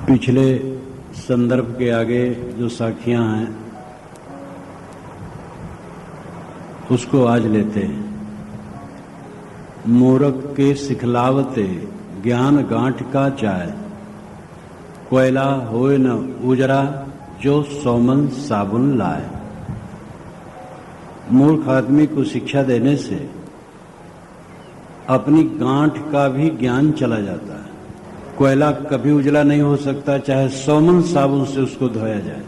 पिछले संदर्भ के आगे जो साखियां हैं उसको आज लेते हैं। मूरख के सिखलावते ज्ञान गांठ का जाय, कोयला होए न उजरा जो सौमन साबुन लाए। मूर्ख आदमी को शिक्षा देने से अपनी गांठ का भी ज्ञान चला जाता है। कोयला कभी उजला नहीं हो सकता, चाहे सौमन साबुन से उसको धोया जाए।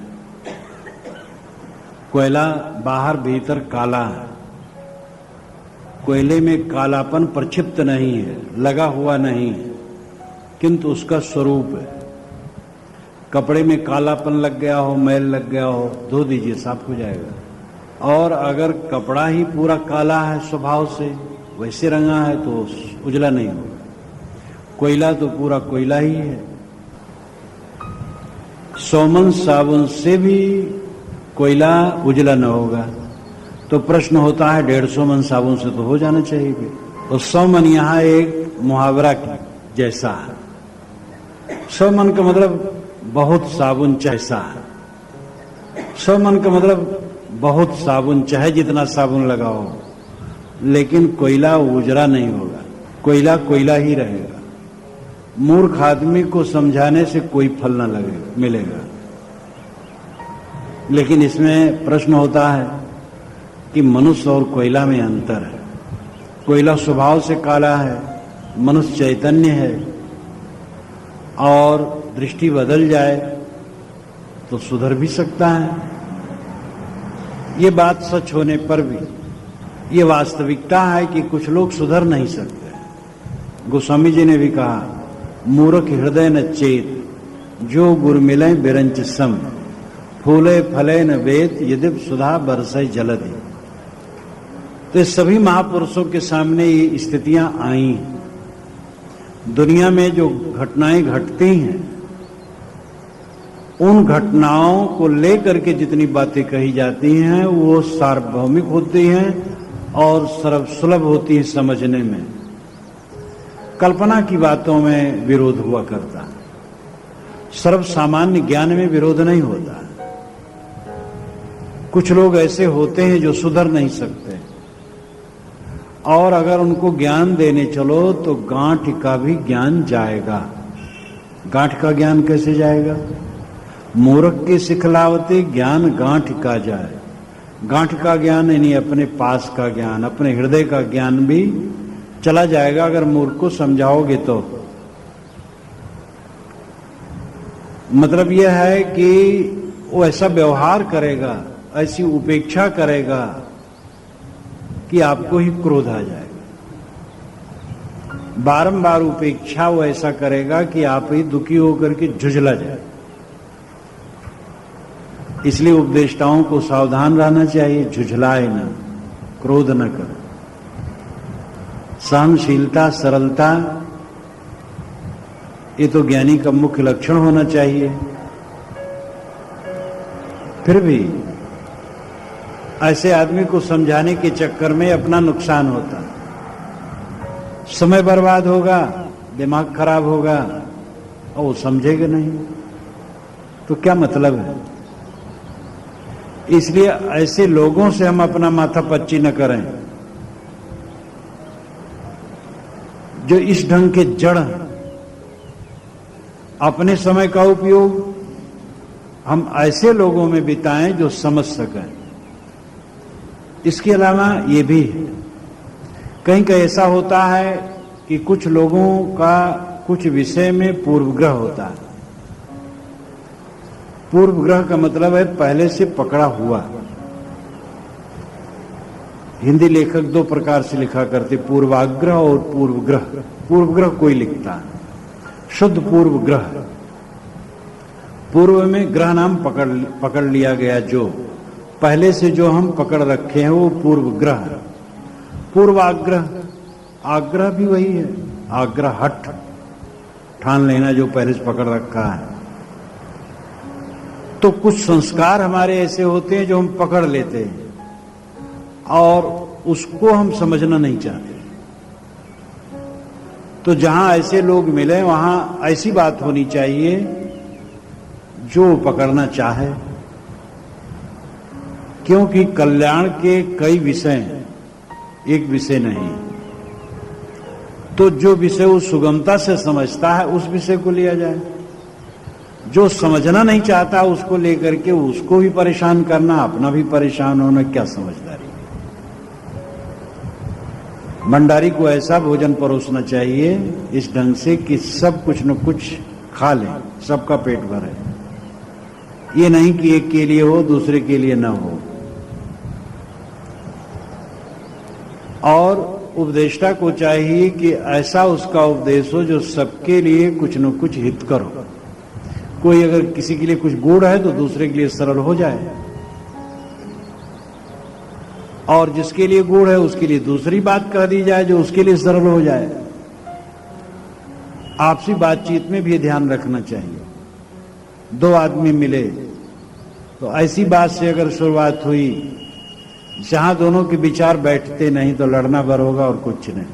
कोयला बाहर भीतर काला है, कोयले में कालापन प्रक्षिप्त नहीं है, लगा हुआ नहीं है, किंतु उसका स्वरूप है। कपड़े में कालापन लग गया हो, मैल लग गया हो, धो दीजिए, साफ हो जाएगा। और अगर कपड़ा ही पूरा काला है स्वभाव से, वैसे रंगा है, तो उजला नहीं होगा। कोयला तो पूरा कोयला ही है। सौमन साबुन से भी कोयला उजला न होगा, तो प्रश्न होता है 150 मन साबुन से तो हो जाना चाहिए। और 100 मन यहाँ एक मुहावरा जैसा है। 100 मन का मतलब बहुत साबुन जैसा है। 100 मन का मतलब बहुत साबुन, चाहे जितना साबुन लगाओ, लेकिन कोयला उजरा नहीं होगा, कोयला कोयला ही रहेगा। मूर्ख आदमी को समझाने से कोई फल न लगेगा, मिलेगा। लेकिन इसमें प्रश्न होता है कि मनुष्य और कोयला में अंतर है। कोयला स्वभाव से काला है, मनुष्य चैतन्य है, और दृष्टि बदल जाए तो सुधर भी सकता है। ये बात सच होने पर भी ये वास्तविकता है कि कुछ लोग सुधर नहीं सकते। गोस्वामी जी ने भी कहा, मूर्ख हृदय न चेत, जो गुर मिले बिरंच सम, फूले फले न वेद, यद्यप सुधा बरसे जलधि। तो सभी महापुरुषों के सामने ये स्थितियां आई हैं। दुनिया में जो घटनाएं घटती हैं, उन घटनाओं को लेकर के जितनी बातें कही जाती हैं वो सार्वभौमिक होती हैं और सर्वसुलभ होती है समझने में। कल्पना की बातों में विरोध हुआ करता है, सर्व सामान्य ज्ञान में विरोध नहीं होता। कुछ लोग ऐसे होते हैं जो सुधर नहीं सकते, और अगर उनको ज्ञान देने चलो तो गांठ का भी ज्ञान जाएगा। गांठ का ज्ञान कैसे जाएगा? मूर्ख के सिखलावते ज्ञान गांठ का जाए। गांठ का ज्ञान यानी अपने पास का ज्ञान, अपने हृदय का ज्ञान भी चला जाएगा अगर मूर्ख को समझाओगे तो। मतलब यह है कि वो ऐसा व्यवहार करेगा, ऐसी उपेक्षा करेगा कि आपको ही क्रोध आ जाएगा। बारंबार उपेक्षा वो ऐसा करेगा कि आप ही दुखी होकर के झुझला जाए। इसलिए उपदेष्टाओं को सावधान रहना चाहिए, झुझलाए न, क्रोध न कर। सहनशीलता, सरलता, ये तो ज्ञानी का मुख्य लक्षण होना चाहिए। फिर भी ऐसे आदमी को समझाने के चक्कर में अपना नुकसान होता, समय बर्बाद होगा, दिमाग खराब होगा, और वो समझेगा नहीं, तो क्या मतलब है? इसलिए ऐसे लोगों से हम अपना माथा पच्ची न करें जो इस ढंग के जड़ हैं। अपने समय का उपयोग हम ऐसे लोगों में बिताएं जो समझ सकें। इसके अलावा ये भी है, कहीं कहीं ऐसा होता है कि कुछ लोगों का कुछ विषय में पूर्वग्रह होता है। पूर्वग्रह का मतलब है पहले से पकड़ा हुआ। हिंदी लेखक दो प्रकार से लिखा करते, पूर्वाग्रह और पूर्वग्रह। पूर्वग्रह कोई लिखता है, शुद्ध पूर्वग्रह। पूर्व में ग्रह नाम पकड़ लिया गया, जो पहले से जो हम पकड़ रखे हैं वो पूर्वग्रह है। पूर्वाग्रह, आग्रह भी वही है, आग्रह हट, ठान लेना जो पहले से पकड़ रखा है। तो कुछ संस्कार हमारे ऐसे होते हैं जो हम पकड़ लेते हैं और उसको हम समझना नहीं चाहते। तो जहां ऐसे लोग मिले वहां ऐसी बात होनी चाहिए जो पकड़ना चाहे, क्योंकि कल्याण के कई विषय हैं, एक विषय नहीं। तो जो विषय वो सुगमता से समझता है उस विषय को लिया जाए, जो समझना नहीं चाहता उसको लेकर के उसको भी परेशान करना, अपना भी परेशान होना, क्या समझदारी। भंडारी को ऐसा भोजन परोसना चाहिए इस ढंग से कि सब कुछ न कुछ खा लें, सबका पेट भरे। ये नहीं कि एक के लिए हो दूसरे के लिए न हो। और उपदेष्टा को चाहिए कि ऐसा उसका उपदेश हो जो सबके लिए कुछ न कुछ हितकर हो। कोई अगर किसी के लिए कुछ गूढ़ है तो दूसरे के लिए सरल हो जाए, और जिसके लिए गूढ़ है उसके लिए दूसरी बात कह दी जाए जो उसके लिए सरल हो जाए। आपसी बातचीत में भी ध्यान रखना चाहिए। दो आदमी मिले तो ऐसी बात से अगर शुरुआत हुई जहां दोनों के विचार बैठते नहीं तो लड़ना भर होगा और कुछ नहीं।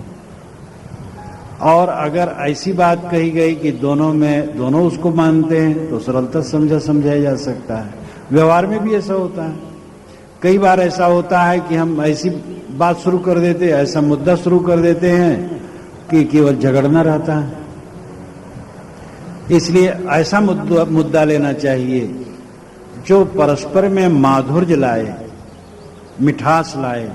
और अगर ऐसी बात कही गई कि दोनों उसको मानते हैं तो सरलता समझाया जा सकता है। व्यवहार में भी ऐसा होता है। कई बार ऐसा होता है कि हम ऐसी बात शुरू कर देते, ऐसा मुद्दा शुरू कर देते हैं कि केवल झगड़ना रहता है। इसलिए ऐसा मुद्दा लेना चाहिए जो परस्पर में माधुर्य लाए, मिठास लाए।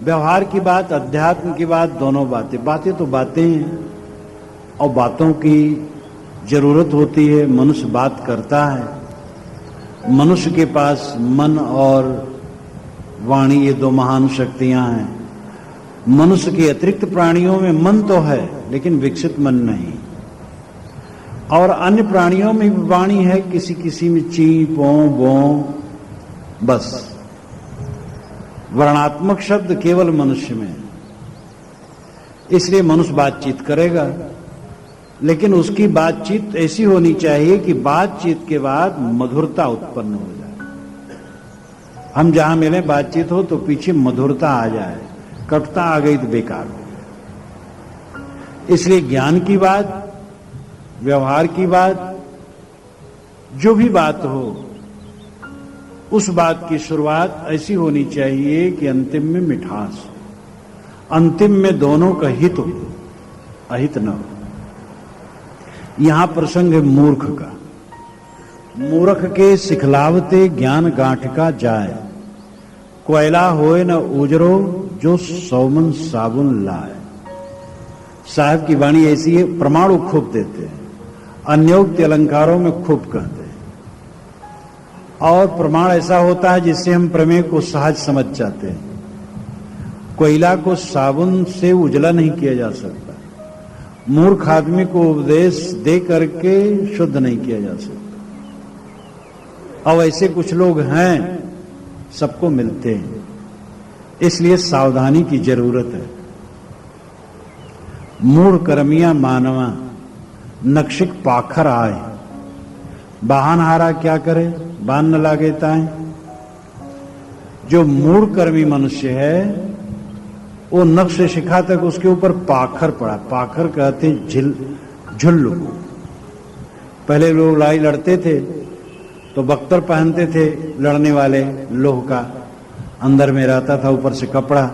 व्यवहार की बात, अध्यात्म की बात, दोनों बातें तो बातें हैं, और बातों की जरूरत होती है। मनुष्य बात करता है। मनुष्य के पास मन और वाणी, ये दो महान शक्तियां हैं। मनुष्य के अतिरिक्त प्राणियों में मन तो है लेकिन विकसित मन नहीं, और अन्य प्राणियों में भी वाणी है, किसी किसी में ची पो बो, बस वर्णात्मक शब्द केवल मनुष्य में। इसलिए मनुष्य बातचीत करेगा, लेकिन उसकी बातचीत ऐसी होनी चाहिए कि बातचीत के बाद मधुरता उत्पन्न हो जाए। हम जहां मिले बातचीत हो तो पीछे मधुरता आ जाए, कटुता आ गई तो बेकार हो। इसलिए ज्ञान की बात, व्यवहार की बात, जो भी बात हो, उस बात की शुरुआत ऐसी होनी चाहिए कि अंतिम में मिठास हो, अंतिम में दोनों का हित हो, अहित न हो। यहां प्रसंग है मूर्ख का। मूर्ख के सिखलावते ज्ञान गांठका जाए, कोयला होए न उजरो जो सौमन साबुन लाए। साहब की वाणी ऐसी है, प्रमाणु खूब देते हैं, अन्योक्ति अलंकारों में खूब कहते हैं, और प्रमाण ऐसा होता है जिससे हम प्रमेय को सहज समझ जाते हैं। कोयला को साबुन से उजला नहीं किया जा सकता। मूर्ख आदमी को उपदेश दे करके शुद्ध नहीं किया जा सकता। और ऐसे कुछ लोग हैं, सबको मिलते हैं। इसलिए सावधानी की जरूरत है। मूढ़ कर्मिया मानवा नक्षिक पाखर आए, बाहन हारा क्या करे बान न लागे ताए। जो मूढ़ कर्मी मनुष्य है वो नक्श शिखा तक उसके ऊपर पाखर पड़ा। पाखर कहते झुल्लू। पहले लोग लड़ाई लड़ते थे तो बख्तर पहनते थे, लड़ने वाले लोह का, अंदर में रहता था ऊपर से कपड़ा,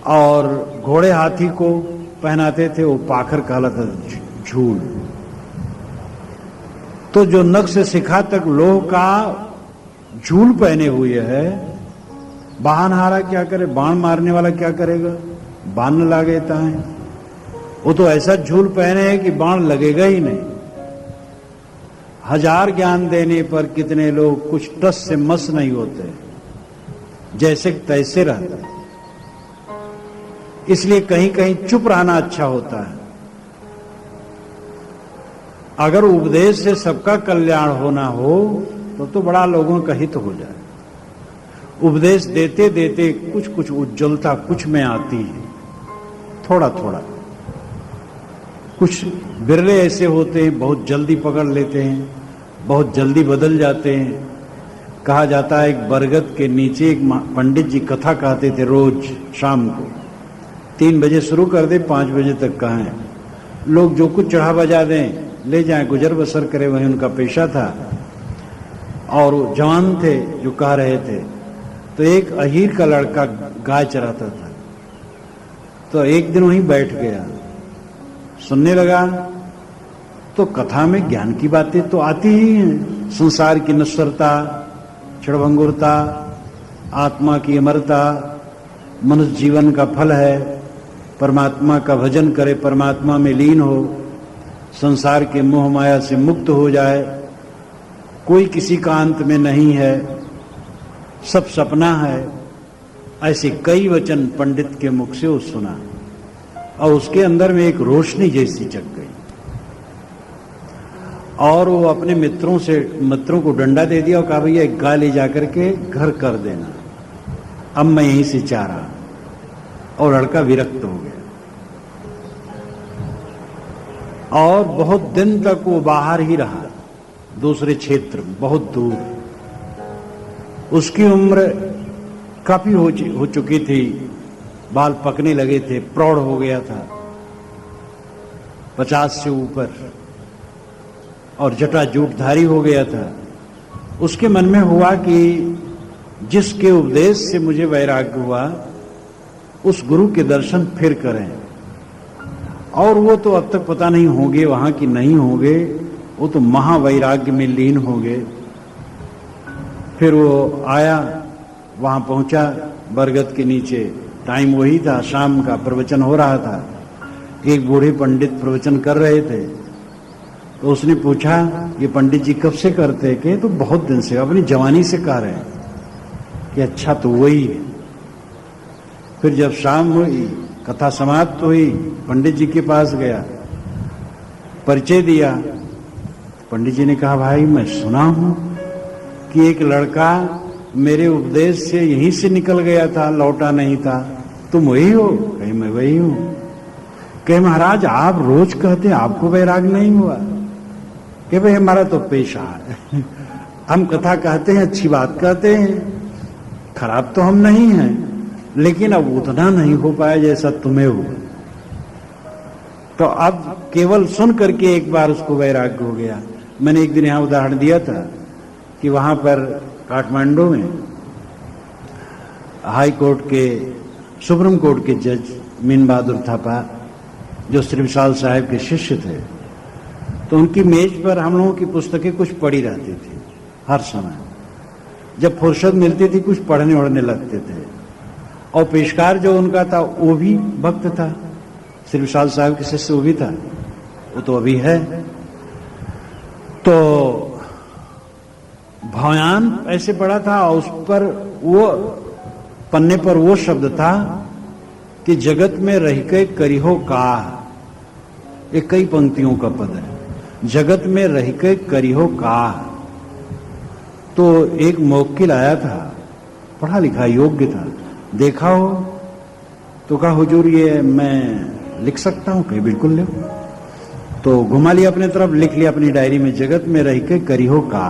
और घोड़े हाथी को पहनाते थे, वो पाखर कहलाता था, झूल। तो जो नक्श शिखा तक लोह का झूल पहने हुए है, बाहनहारा क्या करे, बाण मारने वाला क्या करेगा, बाण न लागेता है। वो तो ऐसा झूल पहने हैं कि बाण लगेगा ही नहीं। हजार ज्ञान देने पर कितने लोग कुछ टस से मस नहीं होते, जैसे तैसे रहते। इसलिए कहीं कहीं चुप रहना अच्छा होता है। अगर उपदेश से सबका कल्याण होना हो तो बड़ा लोगों का हित हो जाए। उपदेश देते देते कुछ कुछ उज्ज्वलता कुछ में आती है, थोड़ा थोड़ा। कुछ बिरले ऐसे होते हैं बहुत जल्दी पकड़ लेते हैं, बहुत जल्दी बदल जाते हैं। कहा जाता है एक बरगद के नीचे एक पंडित जी कथा कहते थे रोज शाम को। 3 बजे शुरू कर दे, 5 बजे तक कहें। लोग जो कुछ चढ़ा बजा दें ले जाएं, गुजर बसर करे, वही उनका पेशा था। और जवान थे जो कह रहे थे। तो एक अहीर का लड़का गाय चराता था, तो एक दिन वहीं बैठ गया, सुनने लगा। तो कथा में ज्ञान की बातें तो आती ही हैं, संसार की नश्वरता, क्षणभंगुरता, आत्मा की अमरता, मनुष्य जीवन का फल है, परमात्मा का भजन करे, परमात्मा में लीन हो, संसार के मोह माया से मुक्त हो जाए, कोई किसी का अंत में नहीं है, सब सपना है। ऐसे कई वचन पंडित के मुख से वो सुना और उसके अंदर में एक रोशनी जैसी जग गई। और वो अपने मित्रों को डंडा दे दिया और कहा भैया एक गाय ले जाकर के घर कर देना, अब मैं यहीं से चारा। और लड़का विरक्त हो गया और बहुत दिन तक वो बाहर ही रहा, दूसरे क्षेत्र में, बहुत दूर। उसकी उम्र काफी हो चुकी थी, बाल पकने लगे थे, प्रौढ़ हो गया था, 50 से ऊपर, और जटाजूटधारी हो गया था। उसके मन में हुआ कि जिसके उपदेश से मुझे वैराग्य हुआ उस गुरु के दर्शन फिर करें। और वो तो अब तक पता नहीं होंगे वहां कि नहीं होंगे, वो तो महावैराग्य में लीन होंगे। फिर वो आया, वहां पहुंचा बरगद के नीचे, टाइम वही था, शाम का प्रवचन हो रहा था। एक बूढ़े पंडित प्रवचन कर रहे थे, तो उसने पूछा ये पंडित जी कब से करते हैं? कि तो बहुत दिन से, अपनी जवानी से कह रहे हैं। कि अच्छा तो वही है। फिर जब शाम हुई, कथा समाप्त हुई, पंडित जी के पास गया, परिचय दिया। पंडित जी ने कहा भाई मैं सुना हूं कि एक लड़का मेरे उपदेश से यहीं से निकल गया था, लौटा नहीं था, तुम वही हो? कहीं मैं वही हूं। कहे महाराज आप रोज कहते आपको वैराग नहीं हुआ? कि भाई हमारा तो पेशा है, हम कथा कहते हैं, अच्छी बात कहते हैं, खराब तो हम नहीं हैं, लेकिन अब उतना नहीं हो पाया जैसा तुम्हें हुआ। तो अब केवल सुन करके एक बार उसको वैराग्य हो गया। मैंने एक दिन यहां उदाहरण दिया था कि वहां पर काठमांडू में हाई कोर्ट के, सुप्रीम कोर्ट के जज मीन बहादुर थापा, जो श्री विशाल साहब के शिष्य थे, तो उनकी मेज पर हम लोगों की पुस्तकें कुछ पड़ी रहती थी हर समय। जब फुर्सत मिलती थी कुछ पढ़ने ओढ़ने लगते थे। और पेशकार जो उनका था वो भी भक्त था, श्री विशाल साहब के शिष्य वो भी था, वो तो अभी है। तो भयान ऐसे पड़ा था और उस पर वो पन्ने पर वो शब्द था कि जगत में रह के करिहो का, ये कई पंक्तियों का पद है, जगत में रह के करिहो का। तो एक मौकिल आया था, पढ़ा लिखा योग्य था, देखा हो तो कहा हुजूर ये मैं लिख सकता हूं? कहीं बिल्कुल लिख। तो घुमा लिया अपने तरफ, लिख लिया अपनी डायरी में, जगत में रह के करिहो का।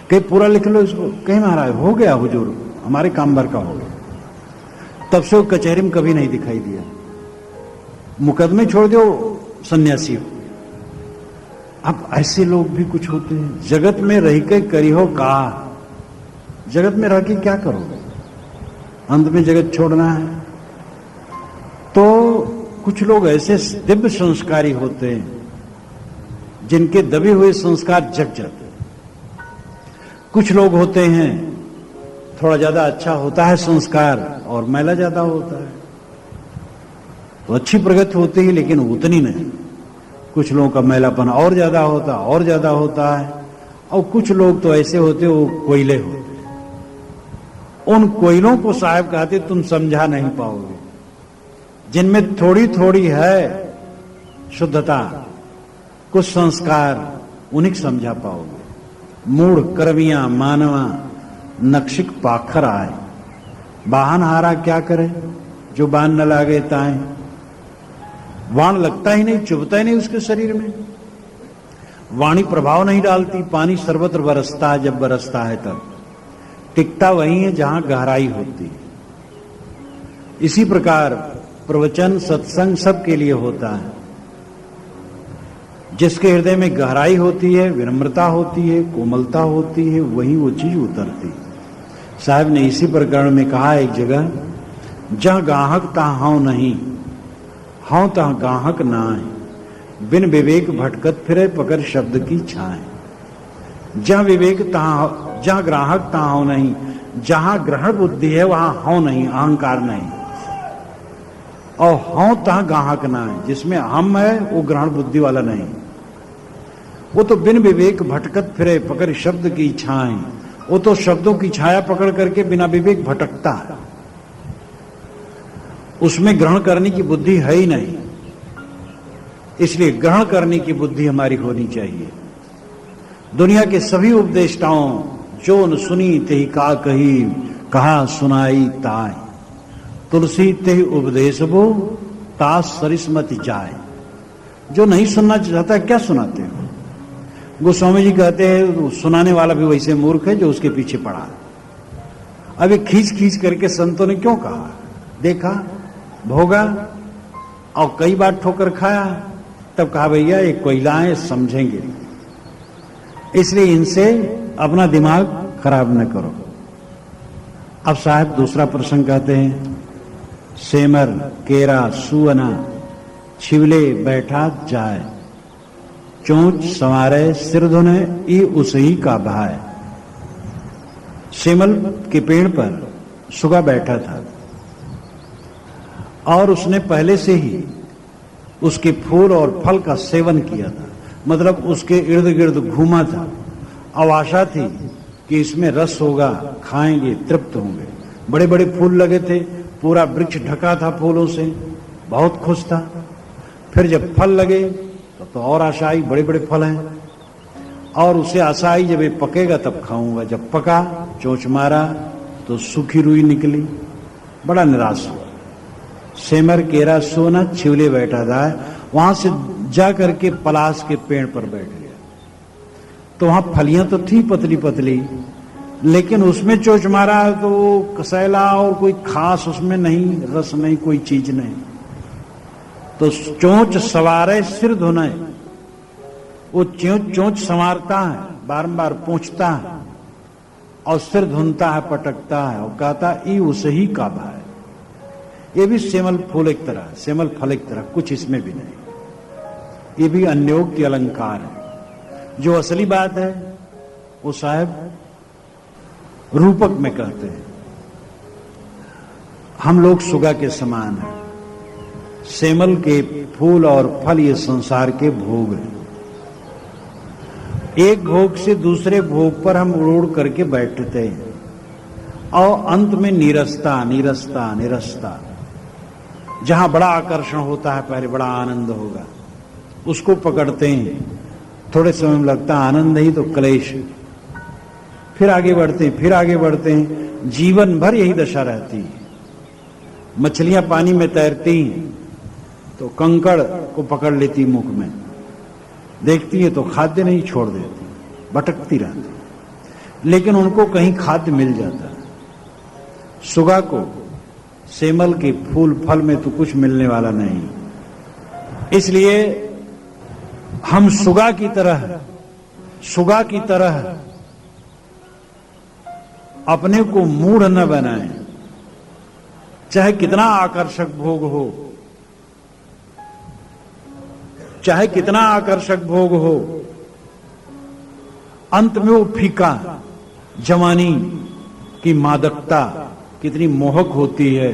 कहीं पूरा लिख लो इसको। कहीं महाराज हो गया हुजूर, हमारे काम भर का हो गया। तब से वो कचहरी में कभी नहीं दिखाई दिया, मुकदमे छोड़ दो सन्यासी। अब ऐसे लोग भी कुछ होते हैं, जगत में रह के करिहो का। जगत में रह के क्या करोगे? अंत में जगत छोड़ना है। तो कुछ लोग ऐसे दिव्य संस्कारी होते हैं जिनके दबे हुए संस्कार जग जाते हैं। कुछ लोग होते हैं थोड़ा ज्यादा अच्छा होता है संस्कार और मैला ज्यादा होता है, तो अच्छी प्रगति होती है लेकिन उतनी नहीं। कुछ लोगों का मैलापन और ज्यादा होता है। और कुछ लोग तो ऐसे होते वो कोयले होते। उन कोयलों को साहब कहते तुम समझा नहीं पाओगे, जिनमें थोड़ी थोड़ी है शुद्धता, कुछ संस्कार, उन्हीं समझा पाओगे। मूढ़ कर्मियां मानवा नक्षिक पाखर आए, बाहन हारा क्या करे जो बान न लागे ताए। वाण लगता ही नहीं, चुभता ही नहीं उसके शरीर में, वाणी प्रभाव नहीं डालती। पानी सर्वत्र बरसता है, जब बरसता है तब टिकता वही है जहां गहराई होती है। इसी प्रकार प्रवचन सत्संग सबके लिए होता है, जिसके हृदय में गहराई होती है, विनम्रता होती है, कोमलता होती है, वही वो चीज उतरती है। साहब ने इसी प्रकरण में कहा एक जगह, जहां गाहक तहां हाउ नहीं, हाउ तहां गाहक नाय, बिन विवेक भटकत फिरे पकड़ शब्द की छाए। जहां विवेक तहां, जहां ग्राहक तहां हाउ नहीं, जहां ग्रहण बुद्धि है वहां हाउ नहीं, अहंकार नहीं, और हाउ तहां गाहक ना है, जिसमें हम है वो ग्रहण बुद्धि वाला नहीं। वो तो बिन विवेक भटकत फिरे पकड़ शब्द की छाए, वो तो शब्दों की छाया पकड़ करके बिना विवेक भटकता है, उसमें ग्रहण करने की बुद्धि है ही नहीं। इसलिए ग्रहण करने की बुद्धि हमारी होनी चाहिए। दुनिया के सभी उपदेष्टाओं जो न सुनी तेहि का कही, कहा सुनाई ताय, तुलसी तेहि उपदेश वो तास सरिस्मति जाए। जो नहीं सुनना चाहता क्या सुनाते हो? गोस्वामी जी कहते हैं सुनाने वाला भी वैसे मूर्ख है जो उसके पीछे पड़ा। अभी खींच खींच करके संतों ने क्यों कहा? देखा, भोगा और कई बार ठोकर खाया, तब कहा भैया ये कोयलाएं समझेंगे, इसलिए इनसे अपना दिमाग खराब न करो। अब साहब दूसरा प्रसंग कहते हैं, सेमर केरा सुअना छिवले बैठा जाए, चोंच संवारे सिर धुने ई उसही का भाय। सेमल के पेड़ पर सुगा बैठा था और उसने पहले से ही उसके फूल और फल का सेवन किया था, मतलब उसके इर्द गिर्द घूमा था। अब आशा थी कि इसमें रस होगा, खाएंगे, तृप्त होंगे। बड़े बड़े फूल लगे थे, पूरा वृक्ष ढका था फूलों से, बहुत खुश था। फिर जब फल लगे तो और आशा आई, बड़े बड़े फल हैं, और उसे आशा आई जब ये पकेगा तब खाऊंगा। जब पका, चोंच मारा तो सूखी रुई निकली, बड़ा निराश हुआ। सेमर केरा सोना छिवले बैठा था, वहां से जा करके पलाश के पेड़ पर बैठ गया। तो वहां फलियां तो थी पतली पतली, लेकिन उसमें चोंच मारा तो कसैला और कोई खास उसमें नहीं, रस नहीं, कोई चीज नहीं। तो चोंच सवारे सिर धुने, वो चोंच संवारता है, बारंबार पूछता है और सिर धुनता है, पटकता है और कहता ई उसही का भाई। ये भी सेमल फूल एक तरह, सेमल फल एक तरह, कुछ इसमें भी नहीं। ये भी अन्योक्ति अलंकार है। जो असली बात है वो साहब रूपक में कहते हैं। हम लोग सुगा के समान हैं, सेमल के फूल और फल ये संसार के भोग हैं। एक भोग से दूसरे भोग पर हम उड़ करके बैठते हैं और अंत में निरस्ता निरस्ता निरस्ता, जहां बड़ा आकर्षण होता है, पहले बड़ा आनंद होगा, उसको पकड़ते हैं, थोड़े समय में लगता है आनंद ही तो क्लेश, फिर आगे बढ़ते हैं, फिर आगे बढ़ते हैं। जीवन भर यही दशा रहती है। मछलियां पानी में तैरती हैं तो कंकड़ को पकड़ लेती मुख में, देखती है तो खाद्य नहीं छोड़ देती, भटकती रहती, लेकिन उनको कहीं खाद्य मिल जाता है। सुगा को सेमल के फूल फल में तो कुछ मिलने वाला नहीं, इसलिए हम सुगा की तरह अपने को मूढ़ न बनाएं। चाहे कितना आकर्षक भोग हो, चाहे कितना आकर्षक भोग हो, अंत में वो फीका, जवानी की मादकता कितनी मोहक होती है।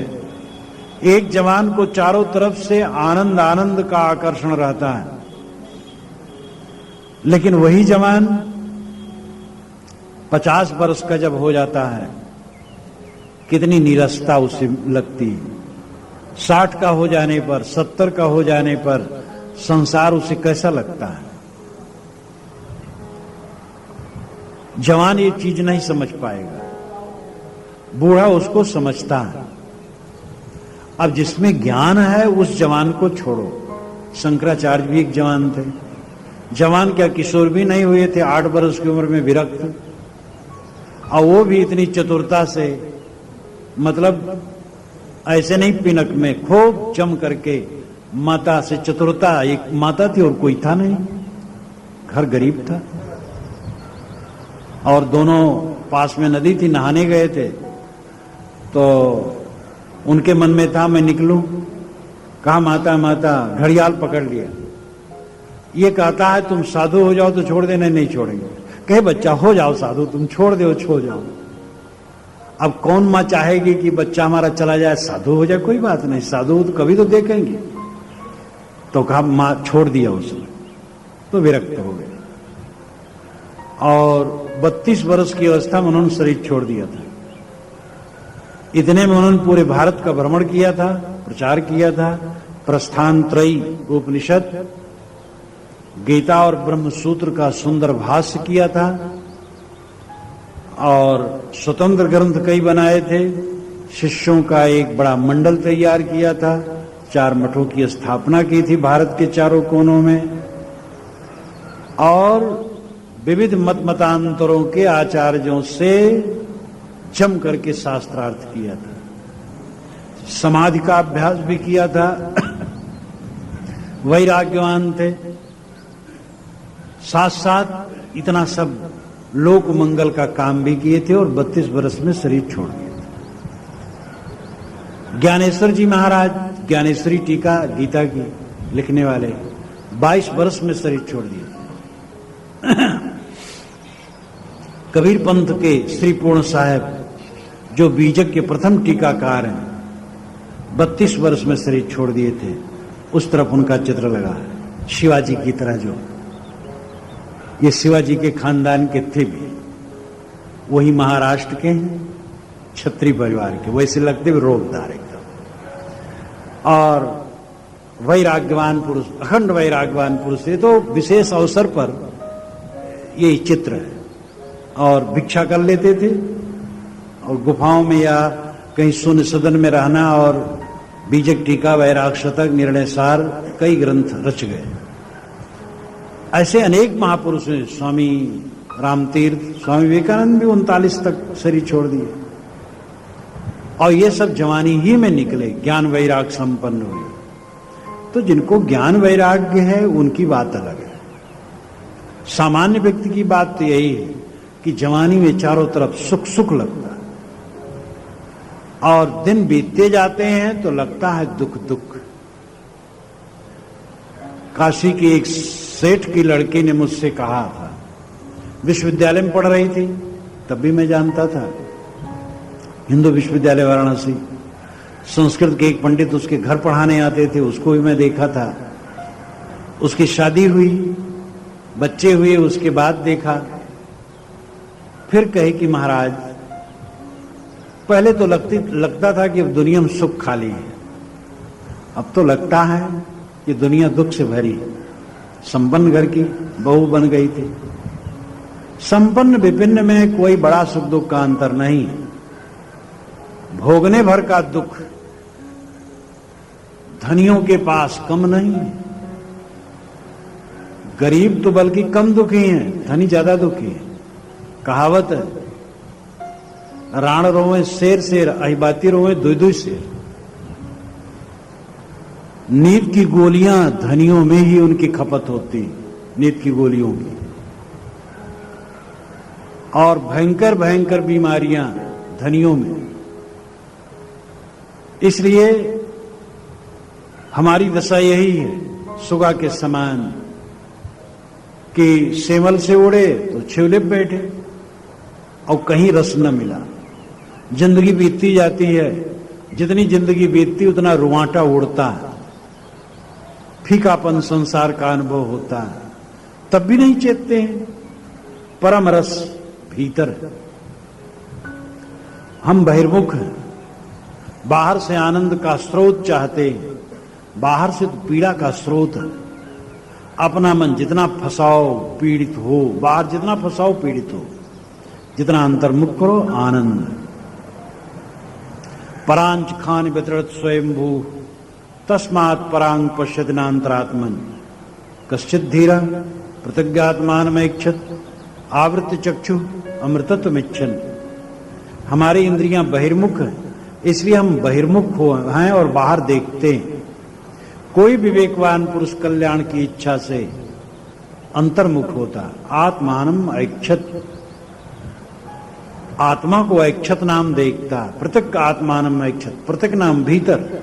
एक जवान को चारों तरफ से आनंद आनंद का आकर्षण रहता है, लेकिन वही जवान 50 वर्ष का जब हो जाता है, कितनी नीरसता उसे लगती है। 60 का हो जाने पर, 70 का हो जाने पर संसार उसे कैसा लगता है। जवान ये चीज नहीं समझ पाएगा, बूढ़ा उसको समझता है। अब जिसमें ज्ञान है उस जवान को छोड़ो। शंकराचार्य भी एक जवान थे, जवान क्या किशोर भी नहीं हुए थे, 8 वर्ष की उम्र में विरक्त, और वो भी इतनी चतुरता से, मतलब ऐसे नहीं पिनक में खूब जम करके माता से चतुरता, एक माता थी और कोई था नहीं, घर गरीब था और दोनों पास में नदी थी, नहाने गए थे। तो उनके मन में था मैं निकलूं, कहा माता माता, घड़ियाल पकड़ लिया। ये कहता है तुम साधु हो जाओ तो छोड़ देना, नहीं छोड़ेंगे। कहे बच्चा हो जाओ साधु, तुम छोड़ दो छोड़ जाओ। अब कौन माँ चाहेगी कि बच्चा हमारा चला जाए, साधु हो जाए? कोई बात नहीं, साधु तो कभी तो देखेंगे। तो कहा माँ छोड़ दिया उसने, तो विरक्त हो गए और 32 वर्ष की अवस्था में उन्होंने शरीर छोड़ दिया था। इतने में उन्होंने पूरे भारत का भ्रमण किया था, प्रचार किया था, प्रस्थान त्रयी उपनिषद, गीता और ब्रह्म सूत्र का सुंदर भाष्य किया था और स्वतंत्र ग्रंथ कई बनाए थे। शिष्यों का एक बड़ा मंडल तैयार किया था, 4 मठों की स्थापना की थी भारत के चारों कोनों में और विविध मत मतांतरों के आचार्यों से जम करके शास्त्रार्थ किया था। समाधि का अभ्यास भी किया था, वैराग्यवान थे, साथ साथ इतना सब लोक मंगल का काम भी किए थे और 32 वर्ष में शरीर छोड़ दिया था। ज्ञानेश्वर जी महाराज, ज्ञानेश्वरी टीका गीता की लिखने वाले, 22 वर्ष में शरीर छोड़ दिया। कबीर पंथ के श्री पूर्ण साहब जो बीजक के प्रथम टीकाकार हैं, 32 वर्ष में शरीर छोड़ दिए थे। उस तरफ उनका चित्र लगा है, शिवाजी की तरह। जो ये शिवाजी के खानदान के थे भी, वही महाराष्ट्र के हैं, क्षत्रिय परिवार के, वैसे लगते भी रोगदार एकदम और वैराग्यवान पुरुष, अखंड वैराग्यवान पुरुष थे। तो विशेष अवसर पर ये चित्र है और भिक्षा कर लेते थे और गुफाओं में या कहीं शून्य सदन में रहना और बीजक टीका, वैराग शतक, निर्णय सार, कई ग्रंथ रच गए। ऐसे अनेक महापुरुष हैं, स्वामी रामतीर्थ, स्वामी विवेकानंद भी 39 तक शरीर छोड़ दिए और ये सब जवानी ही में निकले, ज्ञान वैराग संपन्न हुए। तो जिनको ज्ञान वैराग्य है उनकी बात अलग है। सामान्य व्यक्ति की बात तो यही है कि जवानी में चारों तरफ सुख सुख लगता है और दिन बीतते जाते हैं तो लगता है दुख दुख। काशी की एक सेठ की लड़की ने मुझसे कहा था, विश्वविद्यालय में पढ़ रही थी, तब भी मैं जानता था, हिंदू विश्वविद्यालय वाराणसी, संस्कृत के एक पंडित उसके घर पढ़ाने आते थे, उसको भी मैं देखा था। उसकी शादी हुई, बच्चे हुए, उसके बाद देखा। फिर कहे कि महाराज, पहले तो लगता था कि दुनिया में सुख खाली है, अब तो लगता है कि दुनिया दुख से भरी है। संपन्न घर की बहू बन गई थी। संपन्न विभिन्न में कोई बड़ा सुख दुख का अंतर नहीं, भोगने भर का दुख धनियों के पास कम नहीं है। गरीब तो बल्कि कम दुखी हैं, धनी ज्यादा दुखी है। कहावत है, राण रोवे शेर शेर, अहिबाती रोवे दुई दुई शेर। नींद की गोलियां धनियों में ही उनकी खपत होती, नींद की गोलियों की, और भयंकर भयंकर बीमारियां धनियों में। इसलिए हमारी दशा यही है, सुगा के समान कि सेमल से उड़े तो छिवले बैठे और कहीं रस न मिला। जिंदगी बीतती जाती है, जितनी जिंदगी बीतती उतना रुआंटा उड़ता है, फीकापन संसार का अनुभव होता है, तब भी नहीं चेतते हैं। परम रस भीतर है। हम बहिर्मुख हैं, बाहर से आनंद का स्रोत चाहते हैं, बाहर से तो पीड़ा का स्रोत है। अपना मन जितना फंसाओ पीड़ित हो, बाहर जितना फंसाओ पीड़ित हो, जितना अंतर्मुख करो आनंद। परांच खान वितरत स्वयंभू तस्मात् परांग पश्यतिनांतरात्मन कश्चित धीरा प्रतिज्ञात्मानमैक्षत आवृत्त चक्षु अमृतत्वमिच्छन। हमारी इंद्रियां बहिर्मुख हैं, इसलिए हम बहिर्मुख हैं और बाहर देखते हैं। कोई विवेकवान पुरुष कल्याण की इच्छा से अंतर्मुख होता। आत्मानम ऐक्षत, आत्मा को ऐक्षत नाम देखता। पृथक आत्मानम ऐक्षत, पृथक नाम भीतर,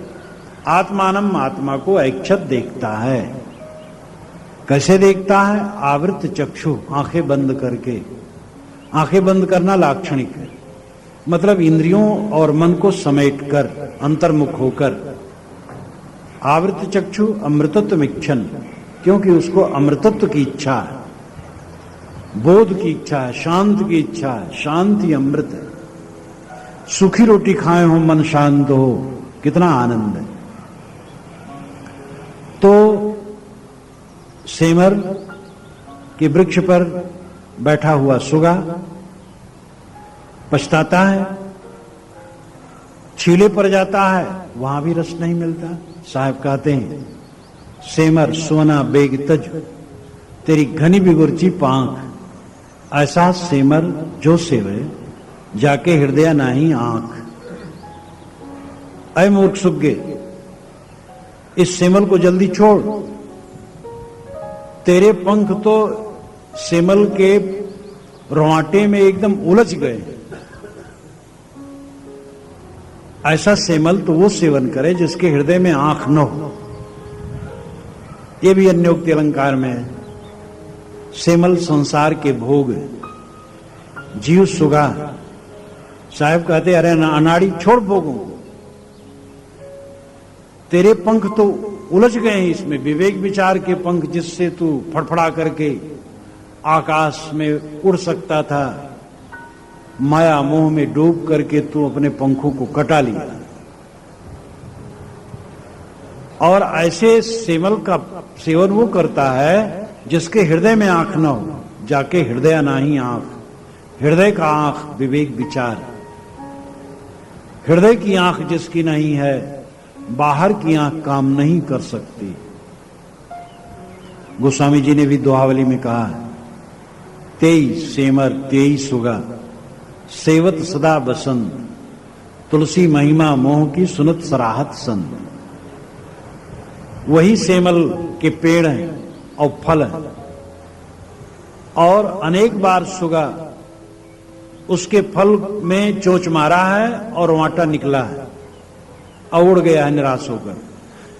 आत्मानम आत्मा को ऐक्षत देखता है। कैसे देखता है? आवृत चक्षु, आंखें बंद करके। आंखें बंद करना लाक्षणिक है, मतलब इंद्रियों और मन को समेटकर, अंतर्मुख होकर। आवृत चक्षु अमृतत्व इच्छन, क्योंकि उसको अमृतत्व की इच्छा है, बोध की इच्छा है, शांत की इच्छा है। शांति अमृत है। सूखी रोटी खाए हो मन शांत हो, कितना आनंद है। तो सेमर के वृक्ष पर बैठा हुआ सुगा पछताता है, छीले पर जाता है, वहां भी रस नहीं मिलता। साहब कहते हैं, सेमर सोना बेग तज, तेरी घनी बिगुरची पांख, ऐसा सेमर जो सेवे, जाके हृदय नाही आंख। अय मूर्ख सुग्गे, इस सेमल को जल्दी छोड़, तेरे पंख तो सेमल के रोंवाटे में एकदम उलझ गए। ऐसा सेमल तो वो सेवन करे जिसके हृदय में आंख न हो। ये भी अन्योक्ति अलंकार में है। सेमल संसार के भोग, जीव सुगा। साहब कहते, अरे अनाड़ी छोड़ भोगों को, तेरे पंख तो उलझ गए हैं इसमें, विवेक विचार के पंख जिससे तू फड़फड़ा करके आकाश में उड़ सकता था, माया मोह में डूब करके तू अपने पंखों को कटा लिया। और ऐसे सेमल का सेवन वो करता है जिसके हृदय में आंख न हो, जाके हृदय नाही आंख। हृदय का आंख विवेक विचार, हृदय की आंख जिसकी नहीं है, बाहर की आंख काम नहीं कर सकती। गोस्वामी जी ने भी दोहावली में कहा, तेई सेमर तेई सुगा, सेवत सदा बसंत, तुलसी महिमा मोह की सुनत सराहत संत। वही सेमल के पेड़ हैं और फल है, और अनेक बार सुगा उसके फल में चोंच मारा है और वाटा निकला है और उड़ गया है निराश होकर।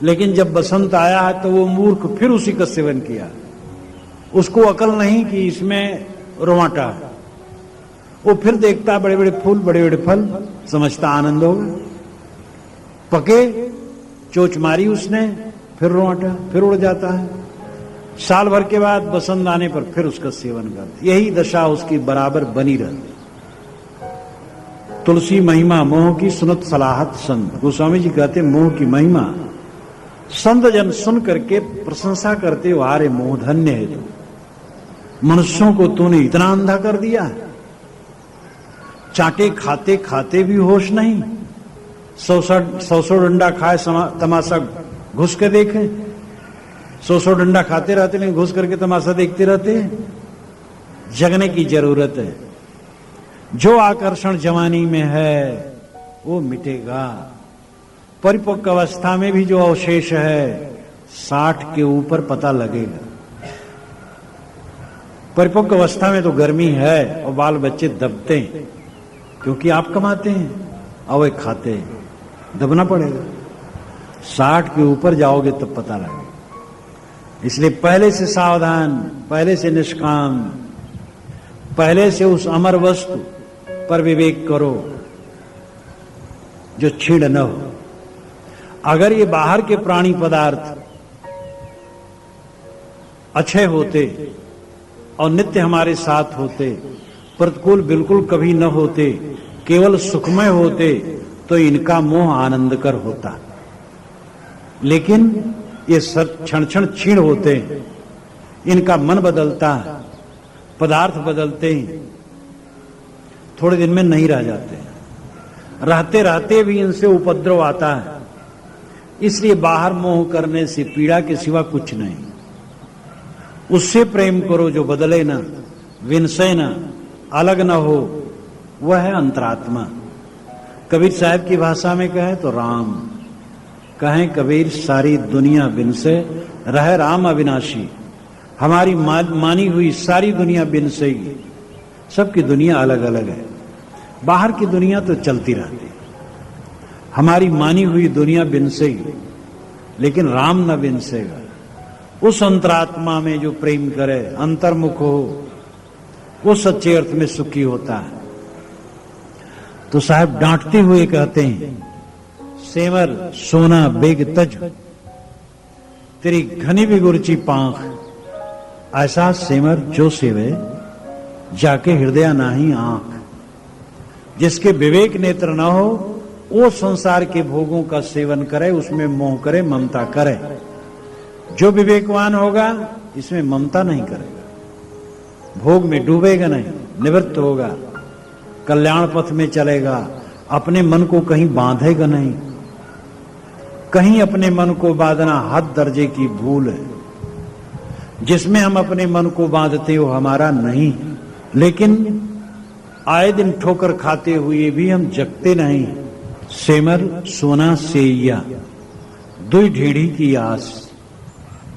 लेकिन जब बसंत आया है तो वो मूर्ख फिर उसी का सेवन किया। उसको अकल नहीं कि इसमें रोवाटा है। वो फिर देखता बड़े बड़े फूल, बड़े बड़े फल, समझता आनंद होगा। पके, चोंच मारी उसने, फिर रोवाटा, फिर उड़ जाता है। साल भर के बाद बसंत आने पर फिर उसका सेवन करते। यही दशा उसकी बराबर बनी रहती। तुलसी महिमा मोह की सुनत सलाहत संत। गोस्वामी जी कहते, मोह की महिमा संत जन सुन करके प्रशंसा करते हो, अरे मोह धन्य है तो मनुष्यों को तूने इतना अंधा कर दिया। चाटे खाते खाते भी होश नहीं, सौ डंडा खाए तमाशा घुस के देखे। सौ डंडा खाते रहते लेकिन घुस करके तमाशा देखते रहते हैं। जगने की जरूरत है। जो आकर्षण जवानी में है वो मिटेगा। परिपक्व अवस्था में भी जो अवशेष है 60 के ऊपर पता लगेगा। परिपक्व अवस्था में तो गर्मी है और बाल बच्चे दबते हैं, क्योंकि आप कमाते हैं और वे खाते हैं, दबना पड़ेगा। 60 के ऊपर जाओगे तब पता लगेगा। इसलिए पहले से सावधान, पहले से निष्काम, पहले से उस अमर वस्तु पर विवेक करो जो छीड़ न हो। अगर ये बाहर के प्राणी पदार्थ अच्छे होते और नित्य हमारे साथ होते, प्रतिकूल बिल्कुल कभी न होते, केवल सुखमय होते, तो इनका मोह आनंदकर होता। लेकिन ये क्षण क्षण क्षीण होते हैं, इनका मन बदलता है, पदार्थ बदलते हैं, थोड़े दिन में नहीं रह जाते। रहते रहते भी इनसे उपद्रव आता है। इसलिए बाहर मोह करने से पीड़ा के सिवा कुछ नहीं। उससे प्रेम करो जो बदले ना, विनसे ना, अलग ना हो। वह है अंतरात्मा। कबीर साहब की भाषा में कहे तो राम। कहें कबीर सारी दुनिया बिन से रहे राम अविनाशी। हमारी मानी हुई सारी दुनिया बिनसेगी। सबकी दुनिया अलग अलग है, बाहर की दुनिया तो चलती रहती है। हमारी मानी हुई दुनिया बिनसेगी, लेकिन राम न बिनसेगा। उस अंतरात्मा में जो प्रेम करे, अंतर्मुख हो, वो सच्चे अर्थ में सुखी होता है। तो साहब डांटते हुए कहते हैं, सेमर सोना बेग तज, तेरी घनी बिगुरची पांख, ऐसा सेमर जो सेवे जाके हृदय नाही आंख। जिसके विवेक नेत्र न हो वो संसार के भोगों का सेवन करे, उसमें मोह करे, ममता करे। जो विवेकवान होगा इसमें ममता नहीं करेगा, भोग में डूबेगा नहीं, निवृत्त होगा, कल्याण पथ में चलेगा, अपने मन को कहीं बांधेगा नहीं। कहीं अपने मन को बांधना हद दर्जे की भूल है। जिसमें हम अपने मन को बांधते हो हमारा नहीं, लेकिन आए दिन ठोकर खाते हुए भी हम जगते नहीं। सेमर सोना सेया, दुई ढेड़ी की आस,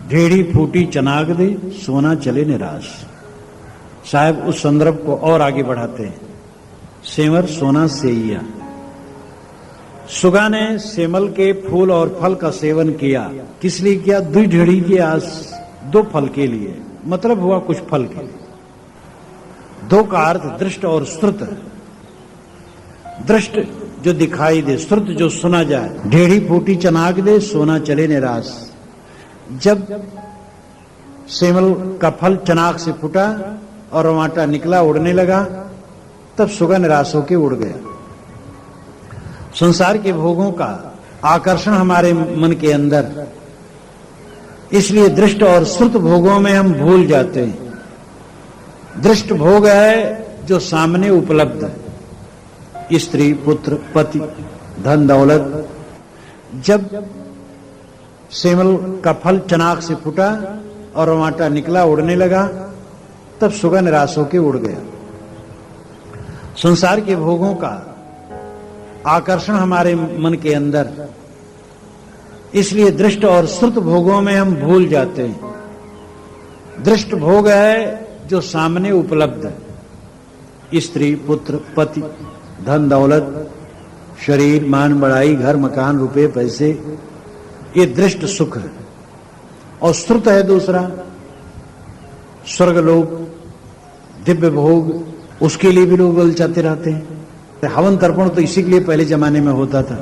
ढेड़ी फूटी चनाग दे, सोना चले निराश। साहब उस संदर्भ को और आगे बढ़ाते हैं। सेमर सोना सेया, सुगा ने सेमल के फूल और फल का सेवन किया। किस लिए किया? दुई ढेड़ी की आस, दो फल के लिए, मतलब हुआ कुछ फल के लिए। दो का अर्थ दृष्ट और श्रुत। दृष्ट जो दिखाई दे, श्रुत जो सुना जाए। ढेड़ी फूटी चनाक दे, सोना चले निराश। जब सेमल का फल चनाक से फूटा और रवाटा निकला, उड़ने लगा, तब सुगा निराश होकर उड़ गया। संसार के भोगों का आकर्षण हमारे मन के अंदर, इसलिए दृष्ट और श्रुत भोगों में हम भूल जाते हैं। दृष्ट भोग है जो सामने उपलब्ध है, स्त्री, पुत्र, पति, धन दौलत। जब सेमल का फल चनाक से फूटा और रवाटा निकला, उड़ने लगा, तब सुगा निराश होकर उड़ गया। संसार के भोगों का आकर्षण हमारे मन के अंदर, इसलिए दृष्ट और श्रुत भोगों में हम भूल जाते हैं। दृष्ट भोग है जो सामने उपलब्ध है, स्त्री, पुत्र, पति, धन दौलत, शरीर, मान बढ़ाई, घर मकान, रुपए पैसे, ये दृष्ट सुख है। और श्रुत है दूसरा, स्वर्गलोक, दिव्य भोग, उसके लिए भी लोग ललचाते रहते हैं। हवन तर्पण तो इसी के लिए पहले जमाने में होता था।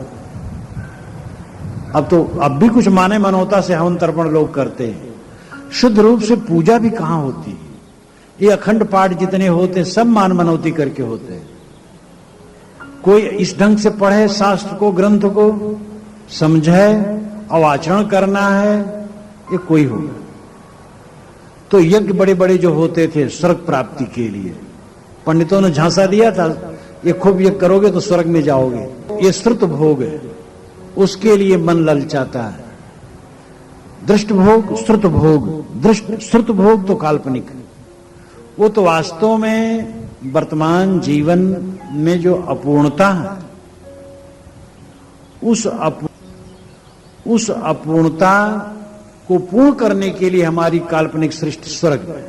अब भी कुछ माने मनोता से हवन तर्पण लोग करते हैं। शुद्ध रूप से पूजा भी कहां होती है? ये अखंड पाठ जितने होते हैं सब मान मनौती करके होते हैं। कोई इस ढंग से पढ़े शास्त्र को, ग्रंथ को समझे और आचरण करना है, ये कोई होगा। तो यज्ञ बड़े बड़े जो होते थे स्वर्ग प्राप्ति के लिए, पंडितों ने झांसा दिया था, ये खूब यज्ञ करोगे तो स्वर्ग में जाओगे। ये श्रुत भोग है, उसके लिए मन ललचाता है। दृष्ट भोग, श्रुत भोग। दृष्ट श्रुत भोग तो काल्पनिक है, वो तो वास्तव में वर्तमान जीवन में जो अपूर्णता है, उस अपूर्णता को पूर्ण करने के लिए हमारी काल्पनिक सृष्टि स्वर्ग है।